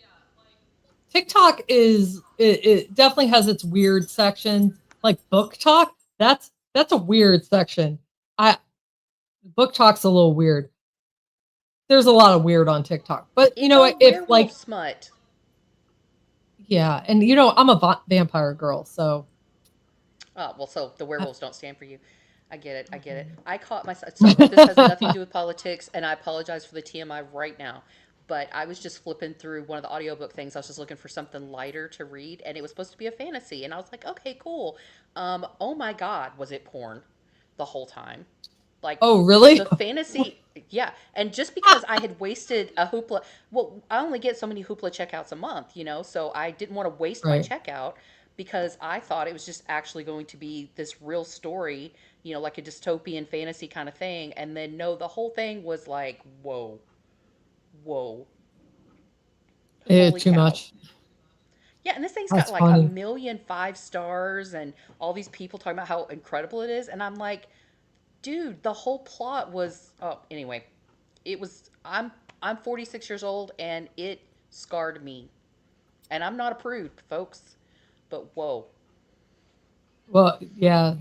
TikTok it definitely has its weird sections. Like book talk, that's a weird section. I Book talk's a little weird. There's a lot of weird on TikTok, but It's a if werewolf like, smut. yeah, and I'm a vampire girl, so Oh, well, so the I, werewolves don't stand for you. I get it. I get it. I caught myself. So this has nothing to do with politics, and I apologize for the TMI right now. But I was just flipping through one of the audiobook things. I was just looking for something lighter to read, and it was supposed to be a fantasy. And I was like, okay, cool. Oh my God, was it porn the whole time? Like oh, really? the fantasy, yeah. And just because I had wasted a hoopla, well, I only get so many hoopla checkouts a month, so I didn't want to waste my Right. checkout because I thought it was just actually going to be this real story, like a dystopian fantasy kind of thing. And then no, the whole thing was like, whoa, whoa, holy Too cow. much. Yeah, and this thing's got That's like a funny. million 5 stars and all these people talking about how incredible it is. And I'm like, dude, the whole plot was, oh, anyway, it was, I'm 46 years old and it scarred me. And I'm not a prude, folks. But whoa. Well, yeah,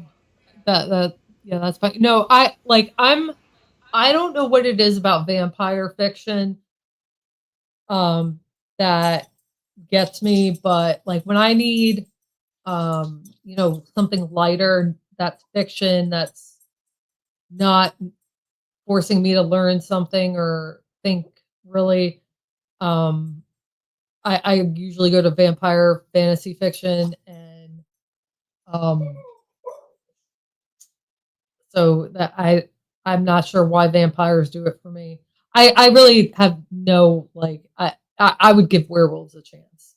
yeah, that's fine. No, I don't know what it is about vampire fiction um that gets me, but like when I need something lighter that's fiction, that's not forcing me to learn something or think really, um I usually go to vampire fantasy fiction, and um so that I'm not sure why vampires do it for me. I really have no, like, I would give werewolves a chance.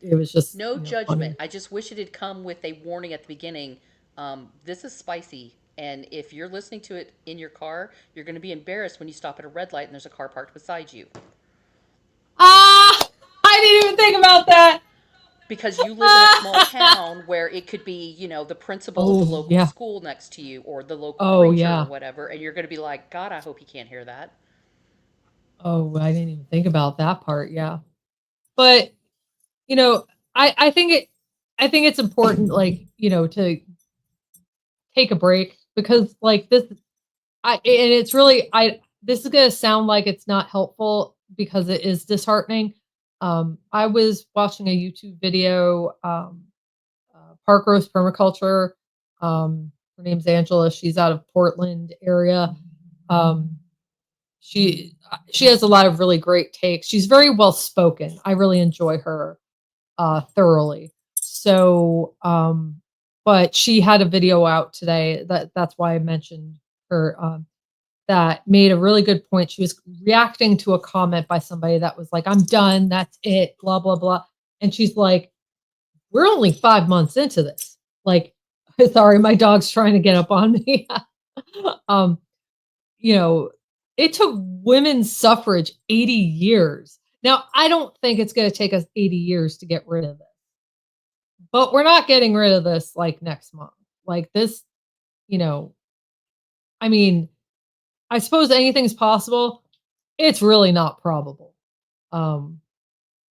It was just, No funny. judgment. I just wish it had come with a warning at the beginning. This is spicy. And if you're listening to it in your car, you're going to be embarrassed when you stop at a red light and there's a car parked beside you. Ah, I didn't even think about that. Because you live in a small town where it could be, the principal of the Oh local yeah. school next to you or the local Oh preacher or yeah. whatever. And you're going to be like, God, I hope you can't hear that. Oh, I didn't even think about that part. Yeah, but you know, I think it's important, like, to take a break, because like this, and it's really, this is gonna sound like it's not helpful because it is disheartening. I was watching a YouTube video, Park Rose Permaculture. Her name's Angela. She's out of Portland area. Um, she has a lot of really great takes. She's very well spoken. I really enjoy her thoroughly. So, but she had a video out today, that's why I mentioned her. That made a really good point. She was reacting to a comment by somebody that was like, "I'm done. That's it." Blah blah blah. And she's like, we're only 5 months into this. Like, sorry, my dog's trying to get up on me. um, you know, it took women's suffrage 80 years. Now, I don't think it's going to take us 80 years to get rid of it, but we're not getting rid of this like next month. Like this, you know, I mean, I suppose anything's possible. It's really not probable. Um,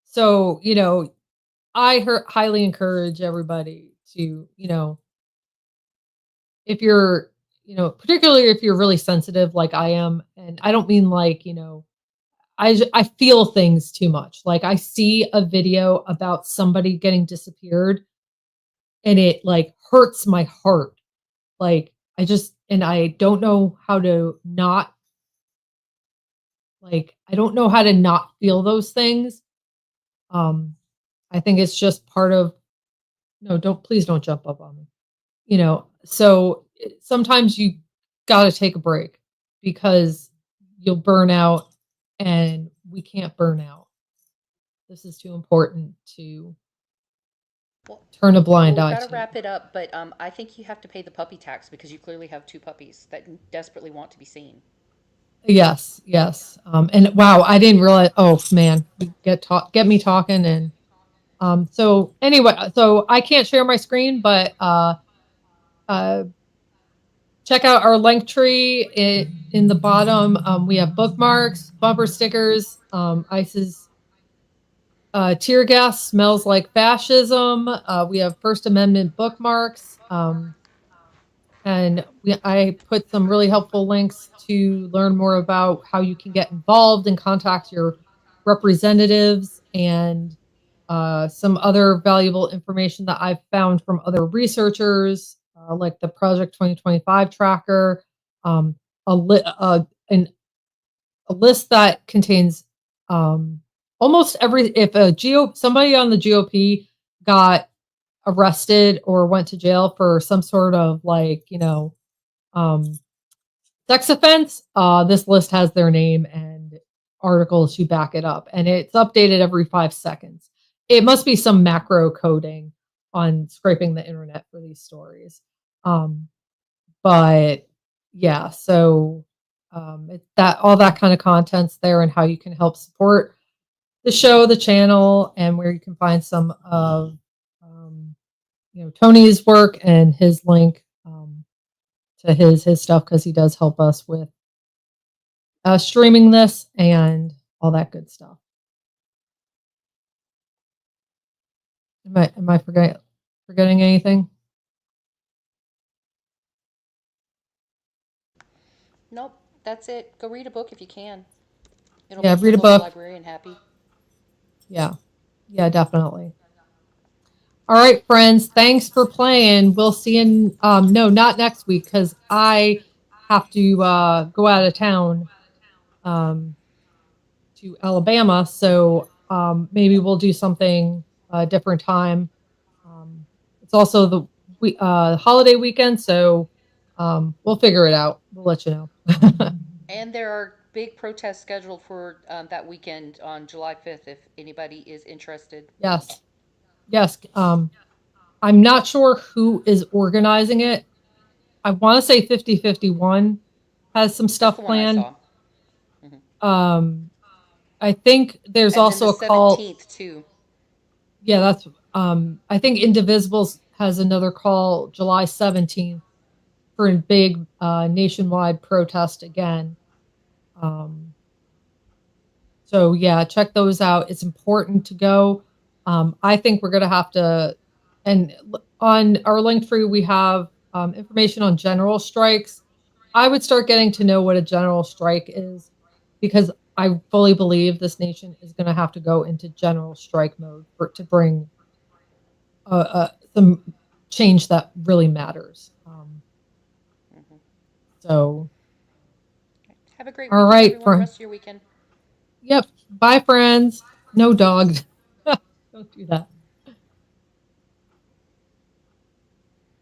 so, highly encourage everybody to, if you're, particularly if you're really sensitive like I am, and I don't mean like, I feel things too much. Like I see a video about somebody getting disappeared and it like hurts my heart. Like and I don't know how to not I don't know how to not feel those things. Um I think it's just part of no, please don't jump up on me. So sometimes you got to take a break because you'll burn out and we can't burn out. This is too important to Well, turn a blind we've eye got to to. wrap it up, but I think you have to pay the puppy tax because you clearly have two puppies that desperately want to be seen. Yes, yes. And wow, I didn't realize. Oh man, you get me talking, and so anyway, so I can't share my screen, but uh, check out our link tree in the bottom. We have bookmarks, bumper stickers, ICE's tear gas smells like fascism. We have First Amendment bookmarks. And I put some really helpful links to learn more about how you can get involved and contact your representatives and some other valuable information that I've found from other researchers, like the Project 2025 tracker, um, a, li- a list that contains almost if somebody on the GOP got arrested or went to jail for some sort of um, sex offense, this list has their name and articles to back it up, and it's updated every 5 seconds. It must be some macro coding on scraping the internet for these stories. But yeah, so it's that all that kind of content's there and how you can help support the show, the channel, and where you can find some of Tony's work and his link to his stuff because he does help us with streaming this and all that good stuff. Am I forgetting anything? Nope, that's it. Go read a book if you can. It'll Yeah, make your read a local book. librarian happy. Yeah, yeah, definitely. All right, friends. Thanks for playing. We'll see you no, not next week because I have to go out of town um, to Alabama. So maybe we'll do something a different time. It's also the holiday weekend, so we'll figure it out. We'll let you know. And there are big protests scheduled for that weekend on July 5th if anybody is interested. Yes, yes. I'm not sure who is organizing it. I want to say 5051 has some That's the stuff one I planned. saw. Hmm. Um, I think there's And then also the a call. 17th, too. Yeah, that's I think Indivisibles has another call July 17th for a big nationwide protest again. Um, so yeah, check those out. It's important to go. I think we're gonna have to, and on our link tree we have information on general strikes. I would start getting to know what a general strike is because I fully believe this nation is going to have to go into general strike mode to bring some change that really matters. Hmm. So, Have a great all weekend, right, everyone. Rest of your weekend. yep. Bye, friends. No dog. Don't do that.